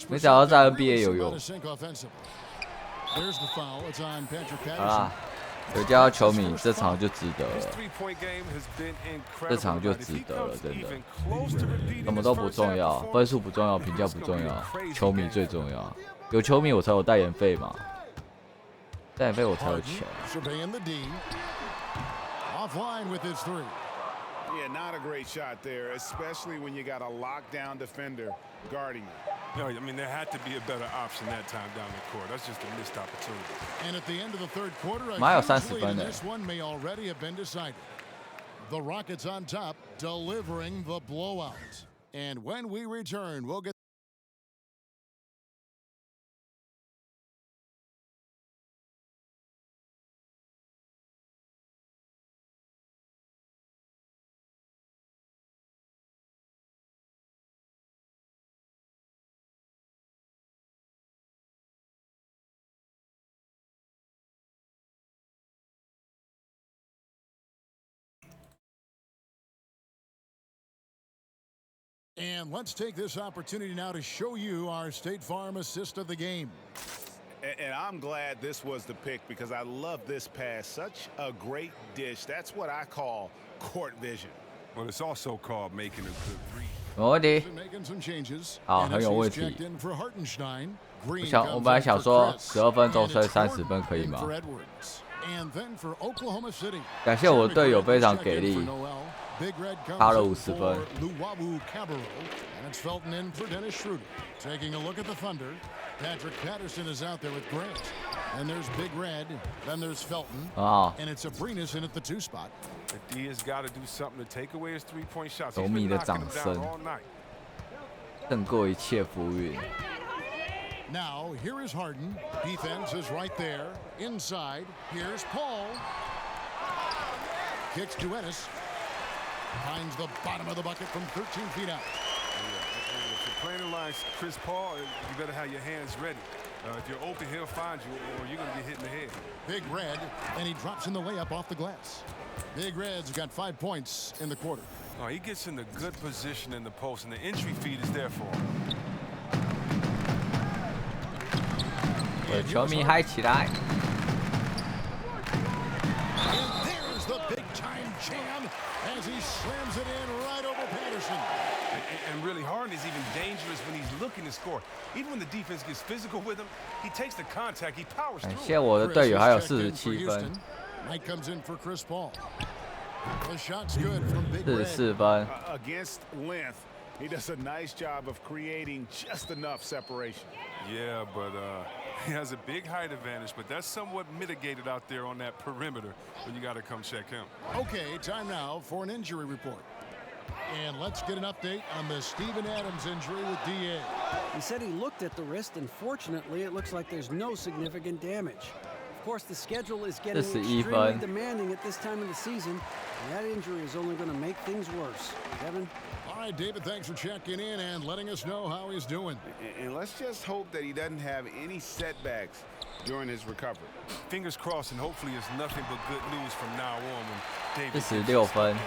没想到在 NBA 有用。好啦。 有加到球迷，这场就值得了。这场就值得了，真的。什么都不重要，分数不重要，评价不重要，球迷最重要。有球迷我才有代言费嘛，代言费我才有钱。Yeah, not a great shot there, especially when you got a lockdown defender guarding you. No, I mean, there had to be a better option that time down the court. That's just a missed opportunity. And at the end of the third quarter, this one may already have been decided. The Rockets on top, delivering the blowout. And when we return, we'll get And let's take this opportunity now to show you our State Farm assist of the game. And I'm glad this was the pick because I love this pass. Such a great dish. That's what I call court vision. Well, it's also called making a good read. 没问题。好，很有问题。我本来想说12分钟吹30分可以吗？感谢我的队友非常给力。 差了50分。And it's Felton in for Dennis Schroeder. Taking a look at the Thunder. Patrick Patterson is out there with Grant. And there's Big Red. Then there's Felton. And it's Abrinas in at the 2 spot. Diaz got to do something to take away his 3-point shots. 球迷的掌声胜过一切浮云。 Now here is Harden. Defense is right there. Inside. Here's Paul. Kicks to Ennis. Finds the bottom of the bucket from 13 feet out. If you're playing the line, Chris Paul, you better have your hands ready. If you're open, he'll find you, or you're going to get hit in the head. Big Red, and he drops in the layup off the glass. Big Red's got 5 points in the quarter. Oh, he gets in the good position in the post, and the entry feed is there for him. 球迷嗨起来！ As he slams it in right over Patterson. And really, Harden is even dangerous when he's looking to score. Even when the defense gets physical with him, he takes the contact, he powers through. 感谢我的队友还有47分。 Knight comes in for Chris Paul. The shot's good from Big Red. 44分。 Against length, he does a nice job of creating just enough separation. Yeah, but he has a big height advantage, but that's somewhat mitigated out there on that perimeter when you got to come check him. Okay, time now for an injury report. And let's get an update on the Steven Adams injury with DA. He said he looked at the wrist, and fortunately, it looks like there's no significant damage. Of course, the schedule is getting extremely demanding at this time of the season, and that injury is only going to make things worse. Kevin? All right, David, thanks for checking in and letting us know how he's doing. And let's just hope that he doesn't have any setbacks during his recovery. Fingers crossed, and hopefully it's nothing but good news from now on when David. 46分。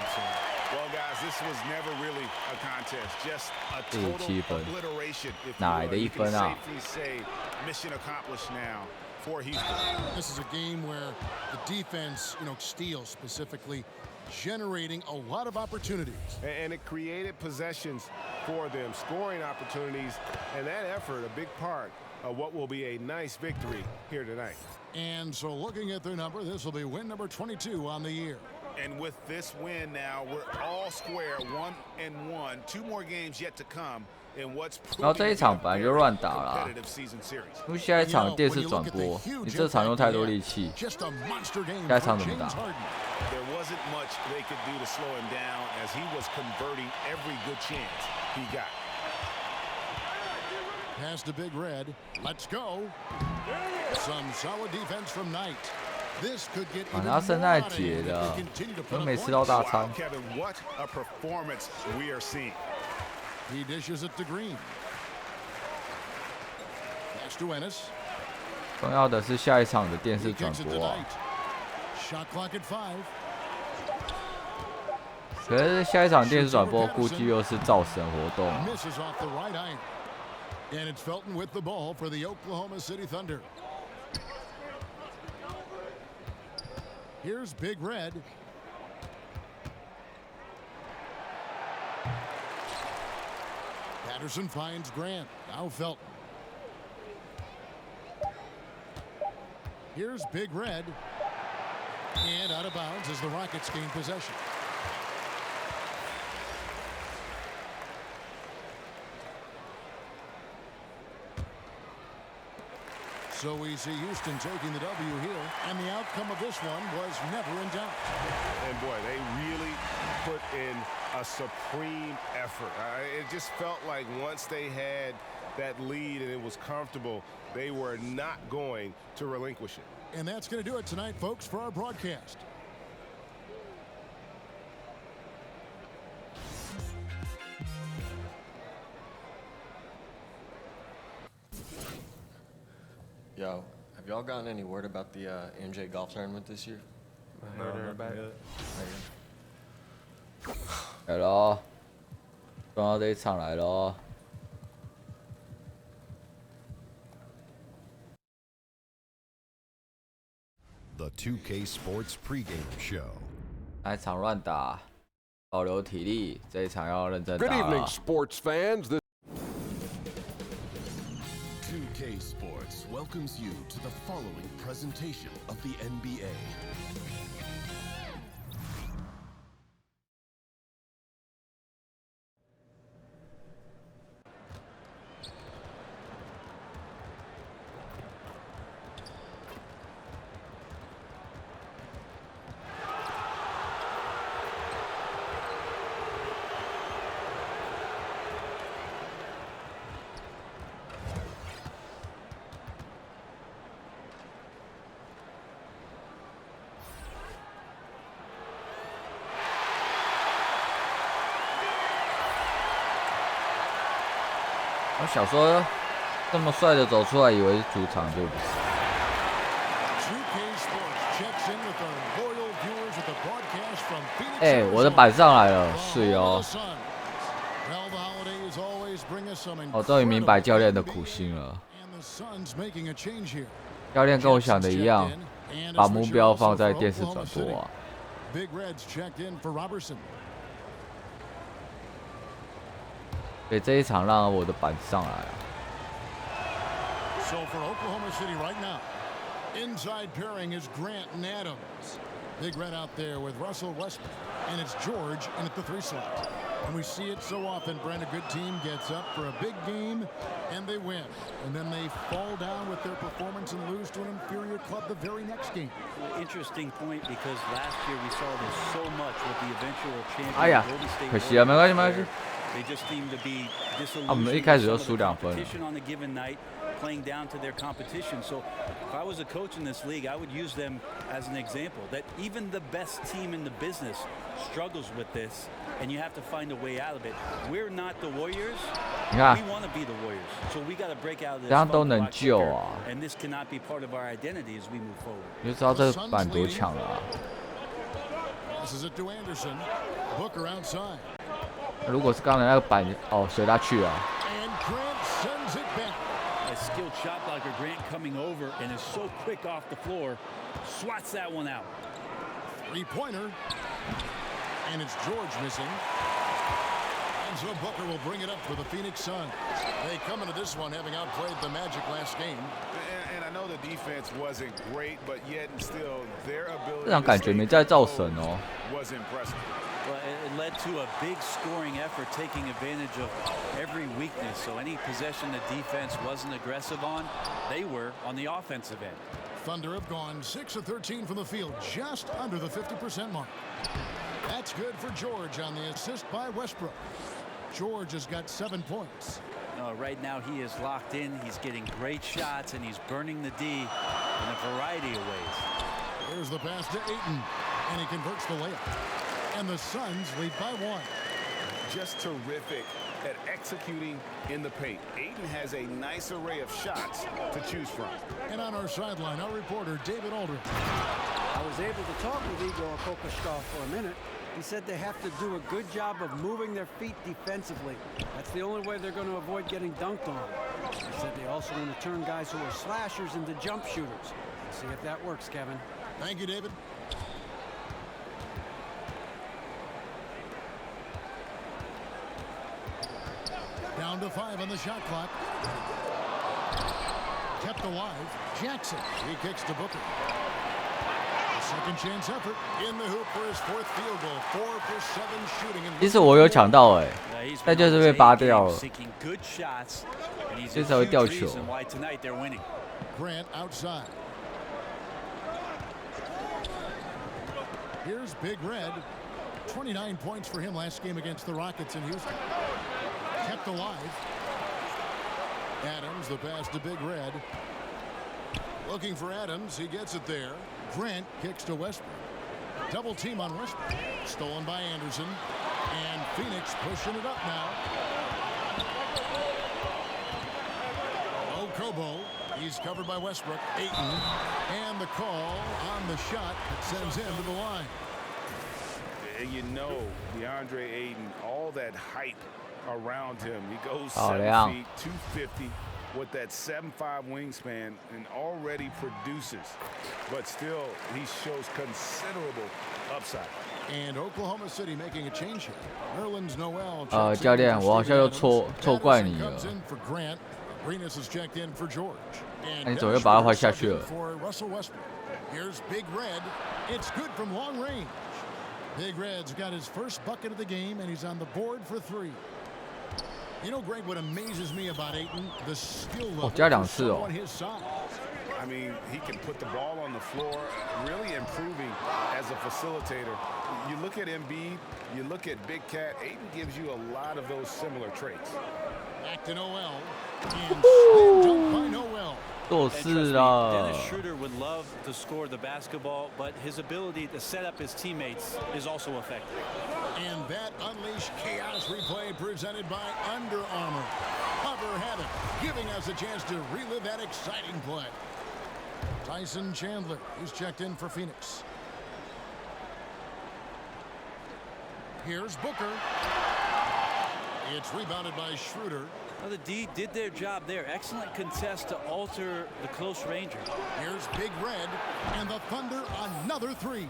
Well, guys, this was never really a contest, just a total obliteration. If you can safely say mission accomplished now for Houston. This is a game where the defense, steals specifically, generating a lot of opportunities. And it created possessions for them, scoring opportunities, and that effort, a big part of what will be a nice victory here tonight. And so looking at their number, this will be win number 22 on the year. And with this win now, we're all square, 1-1. 2 more games yet to come. 然后这一场本来就乱打了，因为下一场电视转播，你这场用太多力气，下一场怎么打？ There wasn't much they could do to slow him down as he was converting every good chance he got. Pass to Big Red. Let's go. Some solid defense from Knight. This could get even more out of him if he continue to put up points. Kevin, what a performance we are seeing. He dishes it to Green. 重要的是下一场的电视转播啊。可是下一场电视转播估计又是造神活动啊。And it's Felton with the ball for the Oklahoma City Thunder. Here's Big Red. Patterson finds Grant. Now Felton. Here's Big Red. And out of bounds as the Rockets gain possession. So we see Houston taking the W here, and the outcome of this one was never in doubt. And boy, they really put in a supreme effort. It just felt like once they had that lead and it was comfortable, they were not going to relinquish it. And that's going to do it tonight, folks, for our broadcast. Yo, have y'all gotten any word about the MJ golf tournament this year? I heard about it. 来喽，重要的一场来喽。The 2K Sports pregame show. 那一场乱打，保留体力，这一场要认真打 Good 了。 evening, sports fans. 2K Sports welcomes you to the following presentation of the NBA. 我小时候这么帅的走出来，以为是主场，就不是。哎，我的板上来了，是哦。我终于明白教练的苦心了。教练跟我想的一样，把目标放在电视转播啊。所以这一场让我的板上来了。So for Oklahoma City right now, inside pairing is Grant and Adams. Big Red out there with Russell Westbrook, and it's George in at the 3 slot. And we see it so often, Brent, a good team gets up for a big game, and they win. And then they fall down with their performance and lose to an inferior club the very next game. Interesting point because last year we saw this so much with the eventual champion. 哎呀，可惜啊，没关系，没关系。 They just seem to be 我们一开始就输2分了。 on a given night, playing down to their competition. So if I was a coach in this league, I would use them as an example that even the best team in the business struggles with this, and you have to find a way out of it. We're not the Warriors. 你看， we want to be the Warriors, so we got to break out of this. 这样都能救啊！ And this cannot be part of our identity as we move forward. 你就知道这板多强了啊！ This is it to Anderson. Booker outside. 如果是刚才那个板，哦，随他去啊。 And Grant sends it back. A skilled shot blocker, Grant coming over and is so quick off the floor, swats that one out. 3-pointer. And it's George missing. And so Booker will bring it up for the Phoenix Suns. They come into this one having outplayed the Magic last game. And I know the defense wasn't great, but yet and still their ability 这场感觉没在造神哦。 was impressive. Well, it led to a big scoring effort, taking advantage of every weakness. So any possession the defense wasn't aggressive on, they were on the offensive end. Thunder have gone 6 of 13 from the field, just under the 50% mark. That's good for George on the assist by Westbrook. George has got 7 points. Right now he is locked in. He's getting great shots, and he's burning the D in a variety of ways. Here's the pass to Ayton, and he converts the layup. And the Suns lead by 1. Just terrific at executing in the paint. Ayton has a nice array of shots to choose from. And on our sideline, our reporter, David Aldridge. I was able to talk with Igor Kokoshkov for a minute. He said they have to do a good job of moving their feet defensively. That's the only way they're going to avoid getting dunked on. He said they also want to turn guys who are slashers into jump shooters. See if that works, Kevin. Thank you, David. Down to 5 on the shot clock. Kept alive. Jackson. He kicks to Booker. Second chance effort in the hoop for his 4th field goal. 4 for 7 shooting. 其实我有抢到但就是被拔掉了，所以才会掉球。Grant outside. Here's Big Red. 29 points for him last game against the Rockets in Houston. Kept alive. Adams, the pass to Big Red. Looking for Adams. He gets it there. Grant kicks to Westbrook. Double team on Westbrook. Stolen by Anderson. And Phoenix pushing it up now. Okobo. He's covered by Westbrook. Ayton. And the call on the shot that sends him to the line. You know, DeAndre Ayton, all that hype around him. He goes 7 feet, 250 with that 7'5" wingspan and already produces. But still, he shows considerable upside. And Oklahoma City making a change here. Nerlens Noel. 教练，我好像又错怪你了。 Arenas is checked in for George. 你怎么又把他换下去了？ Here's Big Red. It's good from long range. Big Red's got his first bucket of the game, and he's on the board for 3. You know, Greg, what amazes me about Ayton, the skill level on his side. I mean, he can put the ball on the floor, really improving as a facilitator. You look at Embiid, you look at Big Cat, Ayton gives you a lot of those similar traits. Back to Noel. And slam dunk by Noel. Dennis Schroeder would love to score the basketball, but his ability to set up his teammates is also effective. And that Unleash Chaos replay presented by Under Armour. Cover heaven, giving us a chance to relive that exciting play. Tyson Chandler is checked in for Phoenix. Here's Booker. It's rebounded by Schroeder. Well, the D did their job there. Excellent contest to alter the close ranger. Here's Big Red, and the Thunder another 3.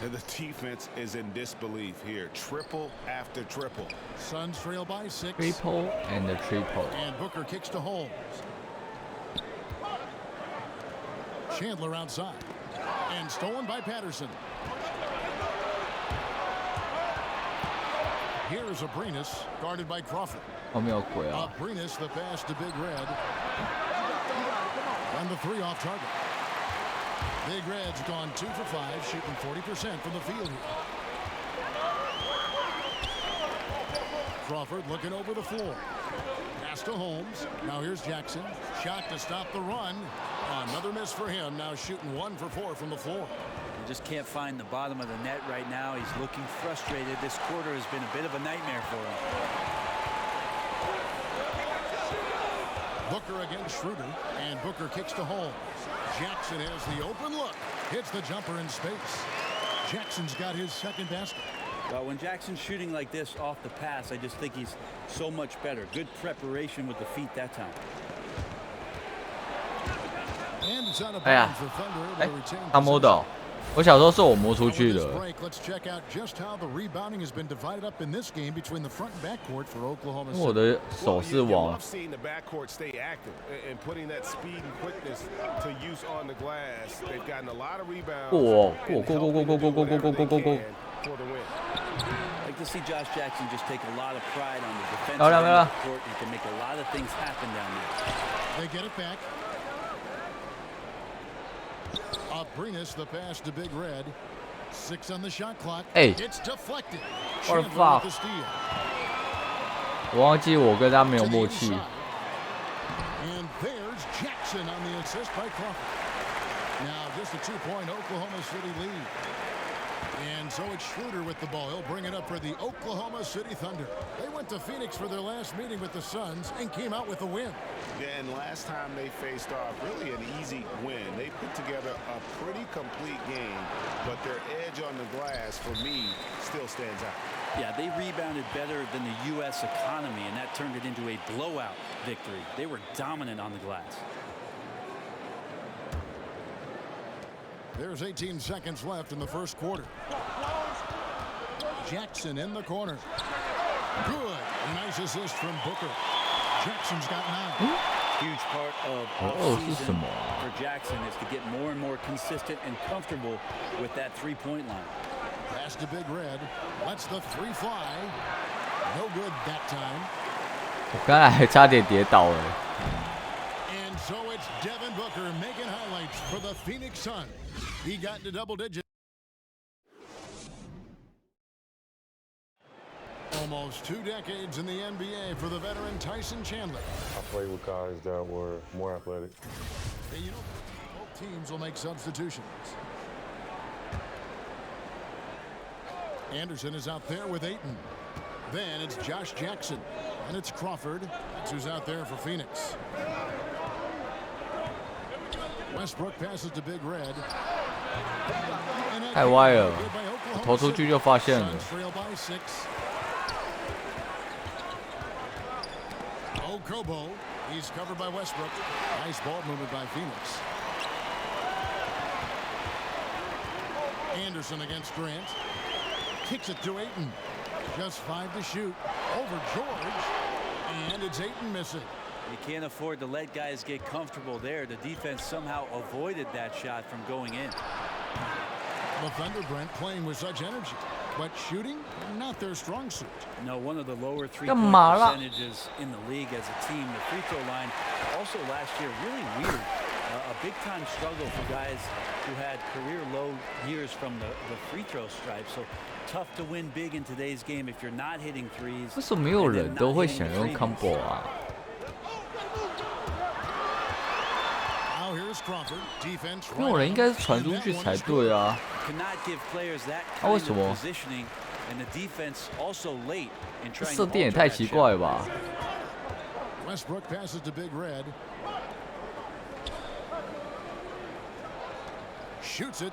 The defense is in disbelief here. Triple after triple. Suns trail by 6. Triple and the triple. And Booker kicks to Holmes. Chandler outside. And stolen by Patterson. Here's Abrinas, guarded by Crawford. Abrinas, the pass to Big Red. And the 3 off target. Big Red's gone 2 for 5, shooting 40% from the field here. Crawford looking over the floor. Pass to Holmes. Now here's Jackson. Shot to stop the run. Another miss for him. Now shooting 1 for 4 from the floor. He just can't find the bottom of the net right now. He's looking frustrated. This quarter has been a bit of a nightmare for him. Booker against Schroeder, and Booker kicks to Holmes. Jackson has the open look. Hits the jumper in space. Jackson's got his second basket. Well, when Jackson's shooting like this off the pass, I just think he's so much better. Good preparation with the feet that time. And it's out of bounds for Thunder able to retain 他摸的，我小时候是我摸出去的。 Let's check out just how the rebounding has been divided up in this game between the front and backcourt for Oklahoma City. 我的手是往 seeing the backcourt stay active and putting that speed and quickness to use on the glass. They've gotten a lot of rebounds. 过 For the win. I like to see Josh Jackson just take a lot of pride on the defensive end of the court. He can make a lot of things happen down there. They get it back. Abrinas, the pass to Big Red. 6 on the shot clock. Hey. It's deflected. What the fuck? 我忘记我跟他没有默契。 And there's Jackson on the assist by Crawford. Now just a 2-point Oklahoma City lead. And so it's Schroeder with the ball. He'll bring it up for the Oklahoma City Thunder. They went to Phoenix for their last meeting with the Suns and came out with a win. Yeah, and last time they faced off, really an easy win. They put together a pretty complete game, but their edge on the glass, for me, still stands out. Yeah, they rebounded better than the U.S. economy, and that turned it into a blowout victory. They were dominant on the glass. There's 18 seconds left in the first quarter. Jackson in the corner. Good. Nice assist from Booker. Jackson's got 9. Huge part of offseason for Jackson is to get more and more consistent and comfortable with that three-point line. Pass to Big Red. Lets the three fly. No good that time. 我刚才还差点跌倒了。And so it's Devin Booker making highlights for the Phoenix Suns. He got into double digits. Almost 2 decades in the NBA for the veteran Tyson Chandler. I played with guys that were more athletic. And you know, both teams will make substitutions. Anderson is out there with Ayton. Then it's Josh Jackson. And it's Crawford. That's who's out there for Phoenix. Westbrook passes to Big Red. 太歪了，我投出去就发现了。Okobo, he's covered by Westbrook. Nice ball movement by Phoenix. Anderson against Grant. Kicks it to Ayton. Just 5 to shoot. Over George. And it's Ayton missing. You can't afford to let guys get comfortable there. The defense somehow avoided that shot from going in. The Thunder, Brent, playing with such energy, but shooting, not their strong suit. No, one of the lower three-point percentages in the league as a team. The free throw line also last year really weird. A big-time struggle for guys who had career-low years from the free throw stripe. So tough to win big in ttoday's game if you're not hitting threes. 为什么没有人都会想用 combo 啊？ 因为我人应该是传出去才对啊。啊，为什么？射电也太奇怪了吧。 Westbrook passes to Big Red. Shoots it.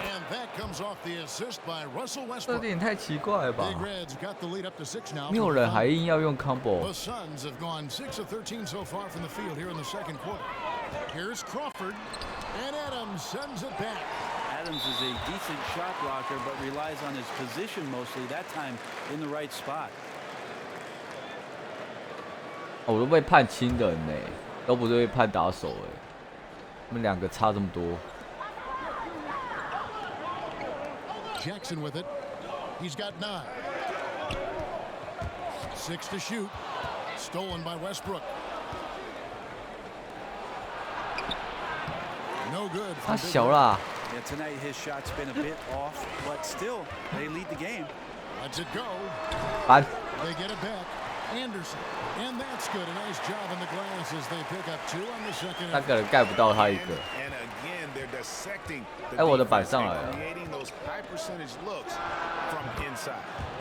And that comes off the assist by Russell Westbrook. 射电也太奇怪了吧。 Big Red's got the lead up to 6 now. 没有人还硬要用 combo。 The Suns have gone 6 of 13 so far from the field here in the second quarter. Here's Crawford, and Adams sends it back. Adams is a decent shot blocker, but relies on his position mostly. That time in the right spot. 我都被判轻的呢，都不是被判打手哎。他们两个差这么多。 Jackson with it. He's got 9. 6 to shoot. Stolen by Westbrook. No good. 他小啦。 Yeah, tonight his shot's been a bit off, but still they lead the game. Lets it go. 翻。 They get it back. Anderson, and that's good. A nice job in the glass as they pick up 2 on the second. 3个人盖不到他一个。哎，我的板上来了。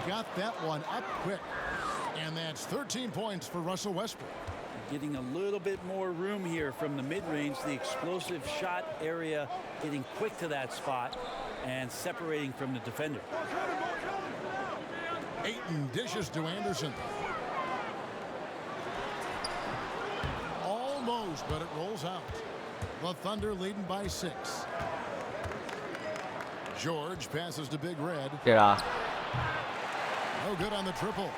Got that one up quick, and that's 13 points for Russell Westbrook. Getting a little bit more room here from the mid-range, the explosive shot area, getting quick to that spot and separating from the defender. Ayton dishes to Anderson. Almost, but it rolls out. The Thunder leading by 6. George passes to Big Red. Yeah. No good on the triple.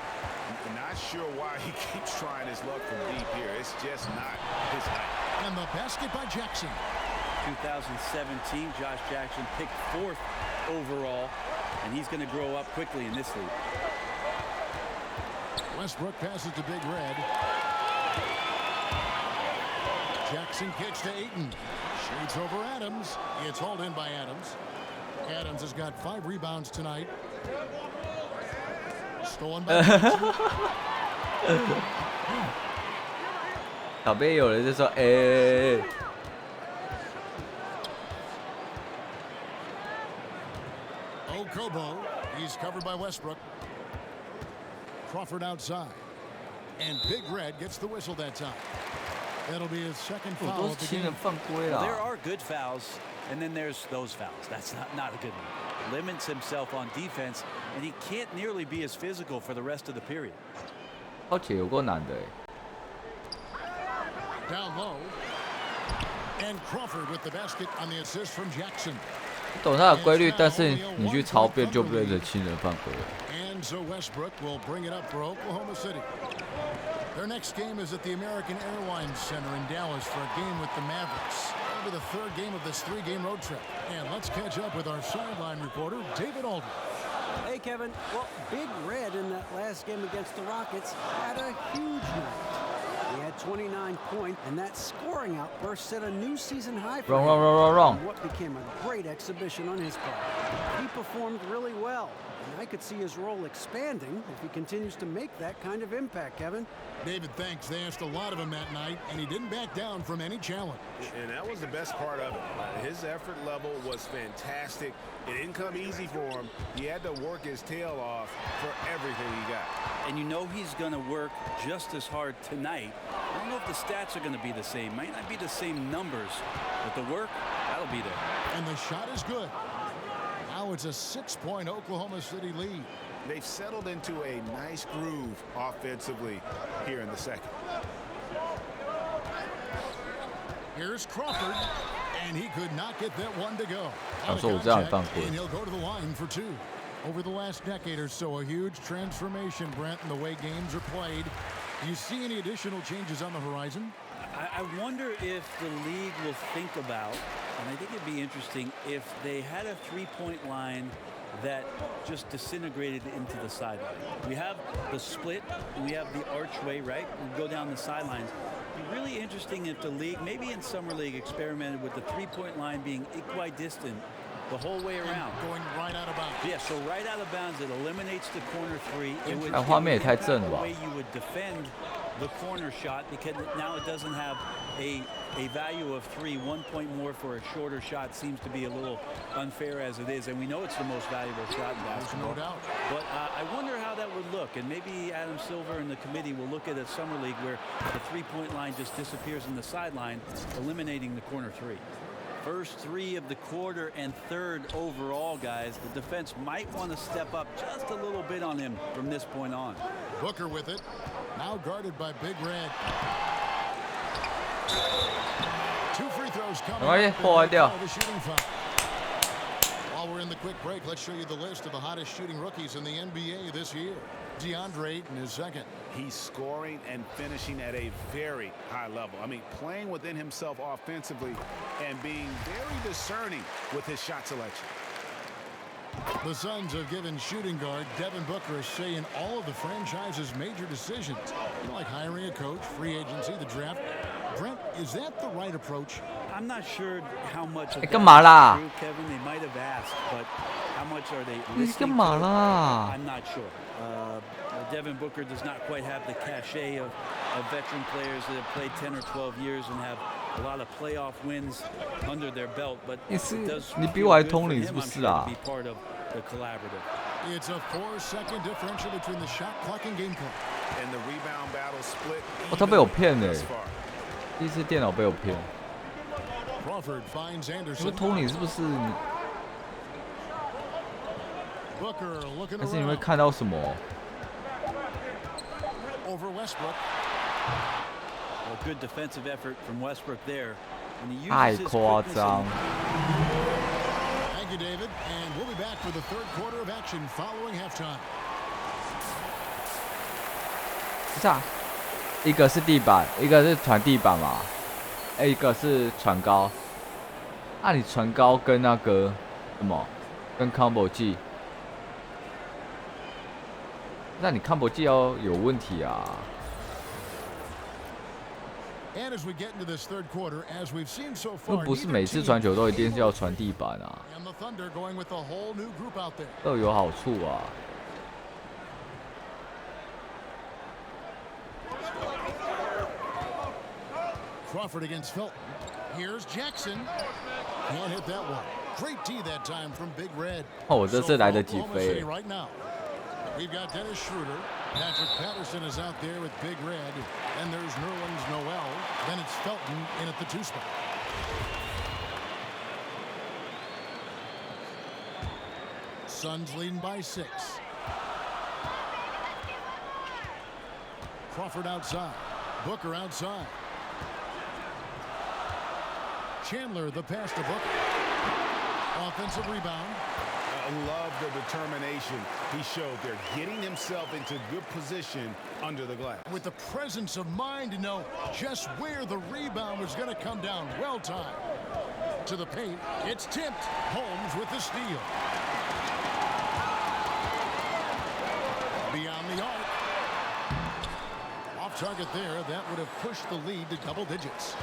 Not sure why he keeps trying his luck from deep here. It's just not his night. And the basket by Jackson. 2017, Josh Jackson picked 4th overall, and he's going to grow up quickly in this league. Westbrook passes to Big Red. Jackson kicks to Ayton. Shoots over Adams. It's hauled in by Adams. Adams has got 5 rebounds tonight. Stolen by Jackson. 旁边有人就说：“哎。” Kobo. He's covered by Westbrook. Crawford outside. And Big Red gets the whistle that time. That'll be his second foul of the game. Well, there are good fouls, and then there's those fouls. That's not a good one. Limits himself on defense, and he can't nearly be as physical for the rest of the period. 超姐有够难的 Down low. And Crawford with the basket on the assist from Jackson. 懂他的规律，但是你去超变就变成轻人犯规了。 And so Westbrook will bring it up for Oklahoma City. Their next game is at the American Airlines Center in Dallas for a game with the Mavericks. That'll be the third game of this three-game road trip. And let's catch up with our sideline reporter, David Aldridge. Hey, Kevin. Well, Big Red in that last game against the Rockets had a huge night. He had 29 points, and that scoring outburst set a new season high for him. Wrong. What became a great exhibition on his part. He performed really well, and I could see his role expanding if he continues to make that kind of impact, Kevin. David, thanks. They asked a lot of him that night, and he didn't back down from any challenge. And that was the best part of it. His effort level was fantastic. It didn't come easy for him. He had to work his tail off for everything he got. And you know he's going to work just as hard tonight. I don't know if the stats are going to be the same. Might not be the same numbers, but the work, that'll be there. And the shot is good. Now it's a 6-point Oklahoma City lead. They've settled into a nice groove offensively here in the second. Here's Crawford, and he could not get that one to go. And he'll go to the line for two. Over the last decade or so, a huge transformation, Brent, in the way games are played. Do you see any additional changes on the horizon? I wonder if the league will think about, and I think it'd be interesting, if they had a three-point line that just disintegrated into the sideline. We have the split, and we have the archway, right? We go down the sidelines. It'd be really interesting if the league, maybe in Summer League, experimented with the three-point line being equidistant the whole way around. And going right out of bounds. Yeah, so right out of bounds, it eliminates the corner three. It would画面也太正了吧 the way you would defend the corner shot, because now it doesn't have a value of 3. 1 point more for a shorter shot seems to be a little unfair as it is, and we know it's the most valuable shot in basketball. No doubt. But I wonder how that would look, and maybe Adam Silver and the committee will look at a Summer League where the three-point line just disappears in the sideline, eliminating the corner three. First three of the quarter and third overall, guys. The defense might want to step up just a little bit on him from this point on. Booker with it. Now guarded by Big Red. 2 free throws coming. The shooting foul. While we're in the quick break, let's show you the list of the hottest shooting rookies in the NBA this year. DeAndre Ayton is second. He's scoring and finishing at a very high level. I mean, playing within himself offensively and being very discerning with his shot selection. The Suns have given shooting guard Devin Booker a say in all of the franchise's major decisions, like hiring a coach, free agency, the draft. Brent, is that the right approach? I'm not sure how much of干嘛啦 true, Kevin. They might have asked, but how much are they listening 干嘛 to? 啦 I'm not sure. Devin Booker does not quite have the cachet of veteran players that have played 10 or 12 years and have a lot of playoff wins under their belt, but it does 你比我还通灵是不是啊 be part of the collaborative. It's a 4-second differential between the shot clock and game clock. And the rebound battle split. 他被我骗了，第一次电脑被我骗。 Crawford finds 你 Anderson. 说通灵是不是？ Booker looking 还是你会 around. 看到什么？ Over Westbrook. A good defensive effort from Westbrook there. And he 太 uses his 夸 quickness 张！ Thank you, David. And we'll be back for the third quarter of action following halftime. 不是啊，一个是地板，一个是传地板嘛，一个是传高。那你传高跟那个什么，跟 combo 技，那你 combo 技要有问题啊。 And as we get into this third quarter, as we've seen so 又 far, 不是每次传球都一定是要传地板啊， and the Thunder going with a whole new group out there. 都有好处啊。 Crawford against Felton. Here's Jackson. Can't hit that one. Great D that time from Big Red. 哦，我这次来得及 Oklahoma 飞 City。right now. We've got Dennis Schroeder. Patrick Patterson is out there with Big Red. And there's Nerlens Noel. Then it's Felton in at the 2 spot. Suns leading by 6. Crawford outside. Booker outside. Chandler the pass to Booker. Offensive rebound. I love the determination he showed there, getting himself into good position under the glass. With the presence of mind to know just where the rebound was going to come down. Well timed. To the paint. It's tipped. Holmes with the steal. Beyond the arc. Off target there. That would have pushed the lead to double digits.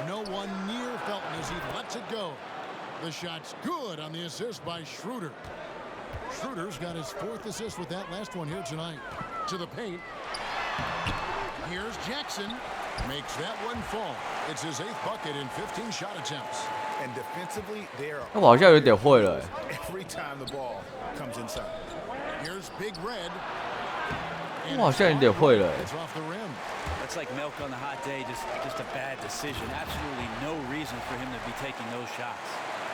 No one near Felton as he lets it go. The shot's good on the assist by Schroeder. Schroeder's got his 4th assist with that last one here tonight. To the paint. Here's Jackson. Makes that one fall. It's his 8th bucket in 15 shot attempts. And defensively, they are 我好像有点会了。 every time the ball comes inside. Here's Big Red. 我好像有点会了。 It's off the rim. That's like milk on a hot day, just a bad decision. Absolutely no reason for him to be taking those shots.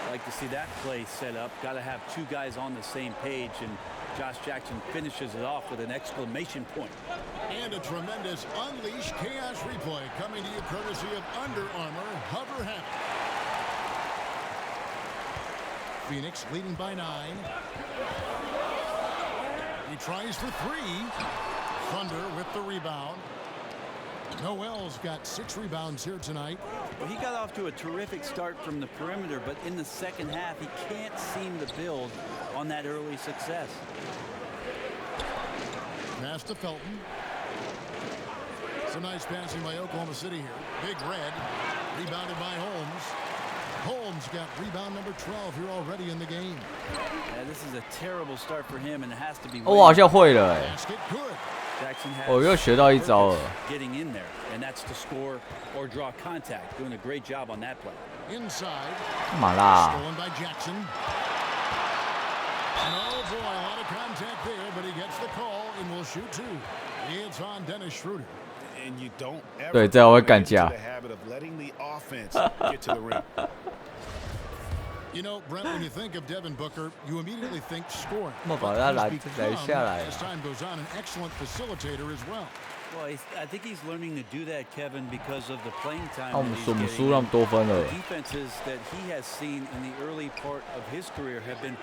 I like to see that play set up. Got to have 2 guys on the same page, and Josh Jackson finishes it off with an exclamation point. And a tremendous Unleash Chaos replay coming to you courtesy of Under Armour Hover Habit. Phoenix leading by 9. He tries for 3. Thunder with the rebound. Noel's got 6 rebounds here tonight. Well, he got off to a terrific start from the perimeter, but in the second half, he can't seem to build on that early success. Pass to Felton. Some nice passing by Oklahoma City here. Big Red. Rebounded by Holmes. Holmes got rebound number 12 here already in the game. Yeah, this is a terrible start for him, and it has to be. 我好像会了哎。 Basket good. Jackson has 我又学到一招了。 getting in there, and that's to score or draw contact. Doing a great job on that play. Inside. 干嘛啦？ Stolen by Jackson. Oh boy, a lot of contact there, but he gets the call and will shoot 2. It's on Dennis Schroeder. And you don't ever 对，这样会干 get 架 into。the habit of letting the offense get to the rim. You know, Brent, when you think of Devin Booker, you immediately think scoring. 那把他拦 He's 拦 become, 下来 as time goes on, an excellent facilitator as well. Well, I think he's learning to do that, Kevin, because of the playing time. 那我们 that he's 输我们 getting. 输那么多分了 The。defenses that he has seen in the early part of his career have been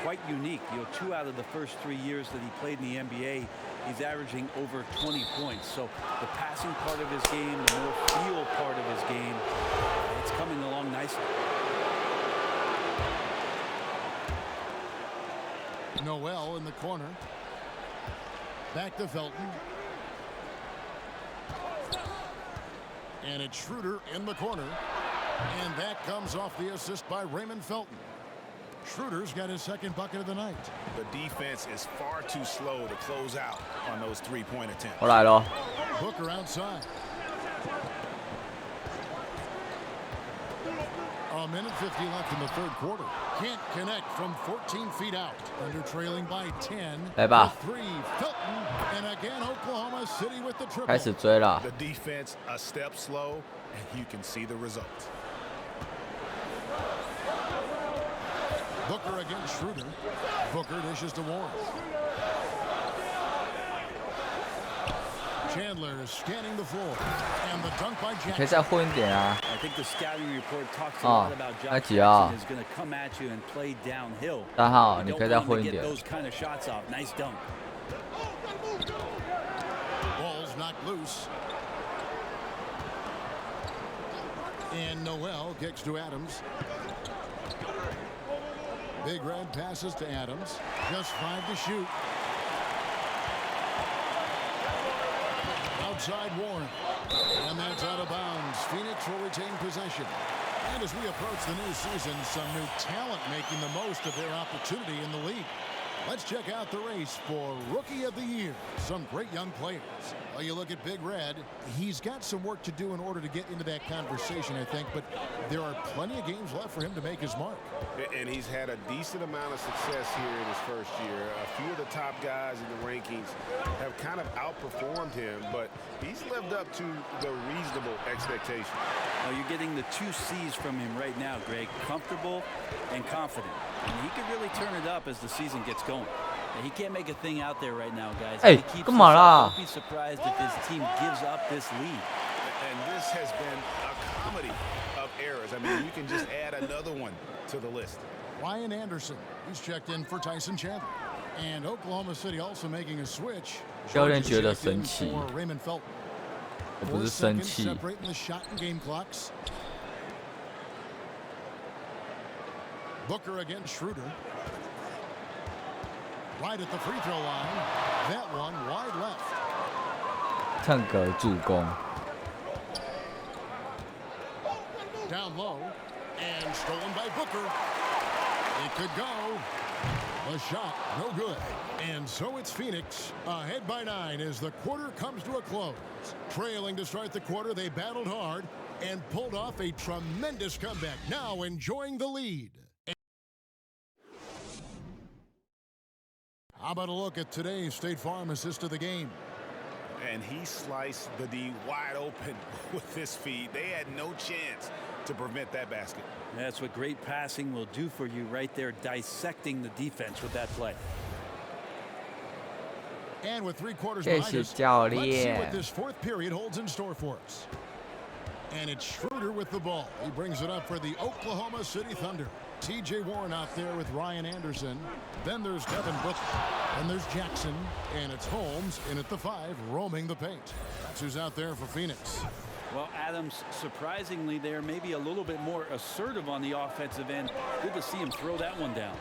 quite unique. 2 out of the first 3 years that he played in the NBA, he's averaging over 20 points. So the passing part of his game, the more feel part of his game, it's coming along nicely. Noel in the corner. Back to Felton. And it's Schroeder in the corner. And that comes off the assist by Raymond Felton. Schroeder's got his 2nd bucket of the night. The defense is far too slow to close out on those 3-point attempts. 我来了。 Booker outside. A minute 50 left in the 3rd quarter. Can't connect from 14 feet out. Under trailing by 10. 来吧。 3. Felton. And again, Oklahoma City with the triple. 开始追了。 The defense a step slow, and you can see the results. Booker against Schroeder. Booker dishes to Warren. Chandler is scanning the floor. And the dunk by 可以 Jackson. 再混一点啊。 I think the scouting report talks a 啊 lot about 来 Josh 几号 Jackson is going to come at you and play downhill. 3号， You 你 don't 可以再 want him 混 to 一 get 点。 those kind of shots off. Nice dunk. Ball's knocked loose. And Noel kicks to Adams. Big Red passes to Adams. Just 5 to shoot. Outside Warren. And that's out of bounds. Phoenix will retain possession. And as we approach the new season, some new talent making the most of their opportunity in the league. Let's check out the race for Rookie of the Year. Some great young players. Well, you look at Big Red. He's got some work to do in order to get into that conversation, I think, but there are plenty of games left for him to make his mark. And he's had a decent amount of success here in his first year. A few of the top guys in the rankings have kind of outperformed him, but he's lived up to the reasonable expectation. Well, you're getting the 2 C's from him right now, Greg. Comfortable and confident. And he could really turn it up as the season gets going. And he can't make a thing out there right now, guys. Hey, come on, don't be surprised if his team gives up this lead. And this has been a comedy of errors. I mean, you can just add another one to the list. Ryan Anderson, he's checked in for Tyson Chandler. And Oklahoma City also making a switch. 教练觉得生气， Raymond Felton. 我不是生气。 Separating the shot and game clocks. Booker against Schroeder. Right at the free throw line. That one wide left. 唱歌助攻。 Down low and stolen by Booker. It could go. The shot no good. And so it's Phoenix ahead by 9 as the quarter comes to a close. Trailing to start the quarter, they battled hard and pulled off a tremendous comeback. Now enjoying the lead. How about a look at today's State Farm assist of the game? And he sliced the D wide open with his feed. They had no chance to prevent that basket. That's what great passing will do for you right there, dissecting the defense with that play. And with 3 quarters behind us, let's see what this 4th period holds in store for us. And it's Schroeder with the ball. He brings it up for the Oklahoma City Thunder. T.J. Warren out there with Ryan Anderson. Then there's Devin Booker. Then there's Jackson. And it's Holmes in at the 5, roaming the paint. That's who's out there for Phoenix. Well, Adams, surprisingly there, maybe a little bit more assertive on the offensive end. Good to see him throw that one down.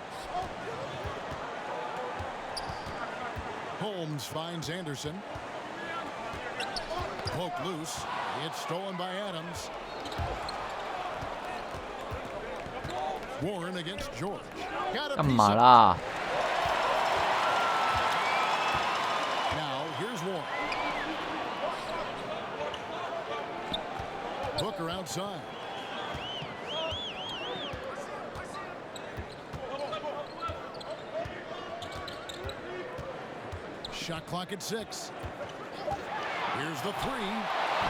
Holmes finds Anderson. Poked loose. It's stolen by Adams. Warren against George. Got a piece of it. Now here's Warren. Booker outside. Shot clock at 6. Here's the 3.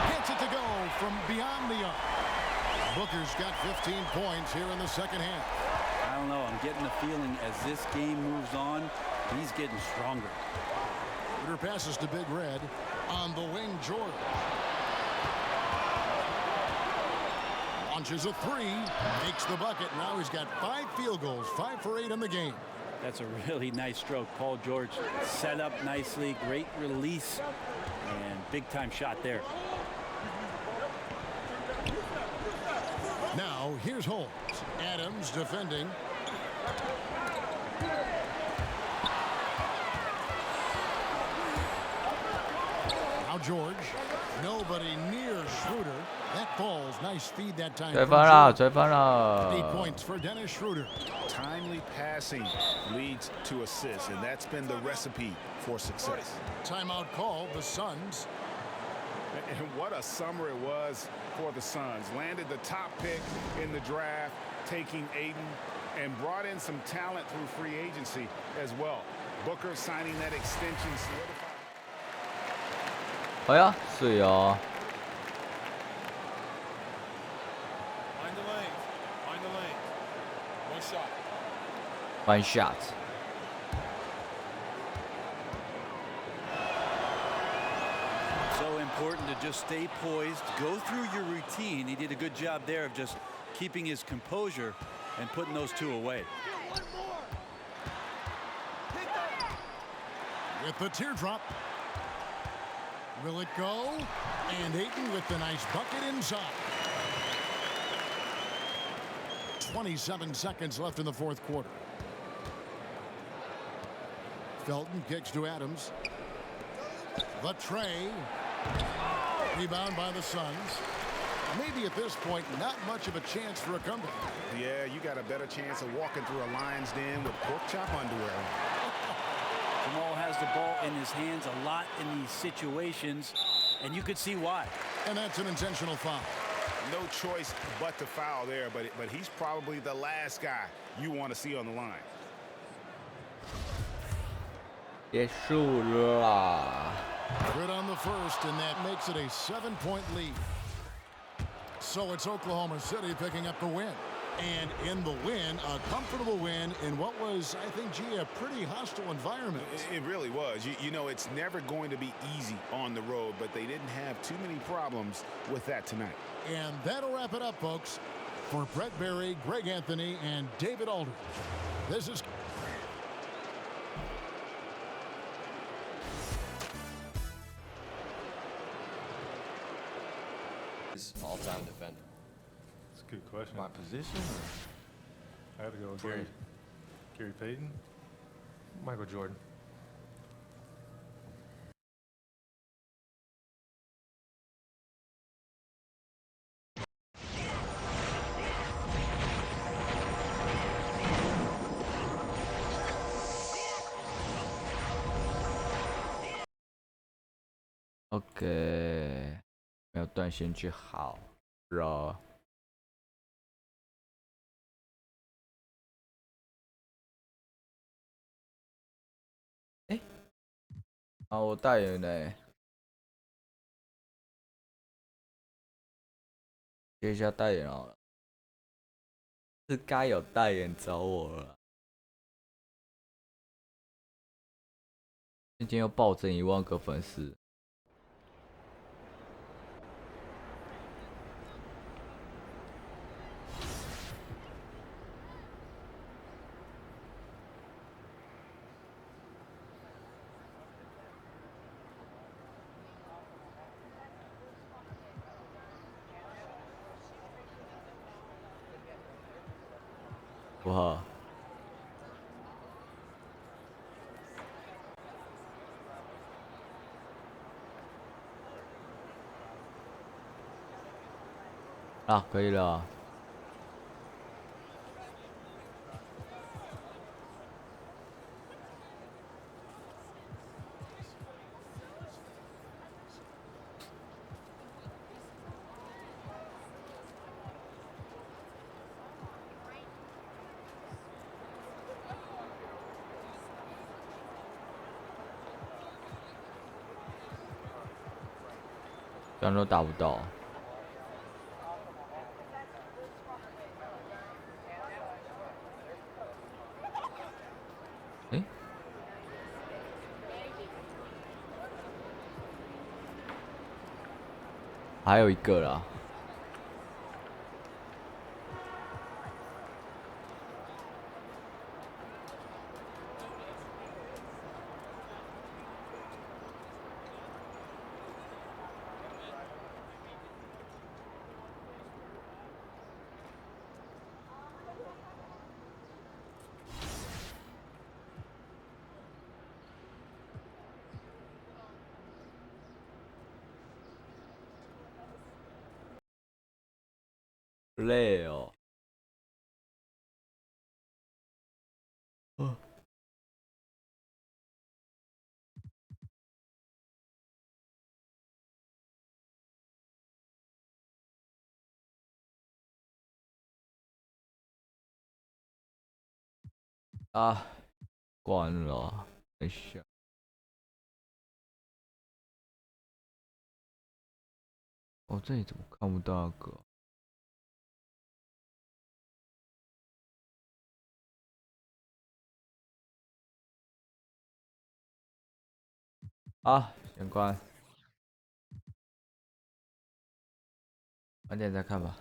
Gets it to go from beyond the arc. Booker's got 15 points here in the second half. I don't know. I'm getting the feeling as this game moves on, he's getting stronger. Shooter passes to Big Red. On the wing, George. Launches a 3. Makes the bucket. Now he's got 5 field goals. 5 for 8 in the game. That's a really nice stroke. Paul George set up nicely. Great release. And big-time shot there. Now, here's Holmes. Adams defending. Now George. Nobody near Schroeder. That falls. Nice feed that time. 追分了，追分了。 8 points for Dennis Schroeder. Timely passing leads to assists, and that's been the recipe for success. Timeout call, the Suns. And what a summer it was for the Suns. Landed the top pick in the draft, taking Ayton, and brought in some talent through free agency as well. Booker signing that extension solidified. 哎呀，水哦。 Find the lane. Find the lane. One shot. One shot. So important to just stay poised, go through your routine. He did a good job there of just keeping his composure and putting those 2 away. With the teardrop. Will it go? And Ayton with the nice bucket inside. 27 seconds left in the 4th quarter. Felton kicks to Adams. The tray. Rebound by the Suns. Maybe at this point, not much of a chance for a comeback. Yeah, you got a better chance of walking through a lion's den with pork chop underwear on. Jamal has the ball in his hands a lot in these situations, and you could see why. And that's an intentional foul. No choice but to foul there, but he's probably the last guy you want to see on the line. 结束了啦。 Good on the first, and that makes it a 7-point lead. So it's Oklahoma City picking up the win. And in the win, a comfortable win in what was, I think, a pretty hostile environment. It really was. You know, it's never going to be easy on the road, but they didn't have too many problems with that tonight. And that'll wrap it up, folks. For Brett Berry, Greg Anthony, and David Aldridge, this is... His all-time defender. That's a good question. My position? I had to go with Gary. Gary Payton. Michael Jordan. OK， 没有断线就好了。哎，啊，我代言呢？接一下代言好了，是该有代言找我了。今天又暴增1万个粉丝。不好。啊，可以了。这样都打不到。哎，还有一个啦。累哦。啊，关了，等一下。哦，这里怎么看不到那个？啊，先关，晚点再看吧。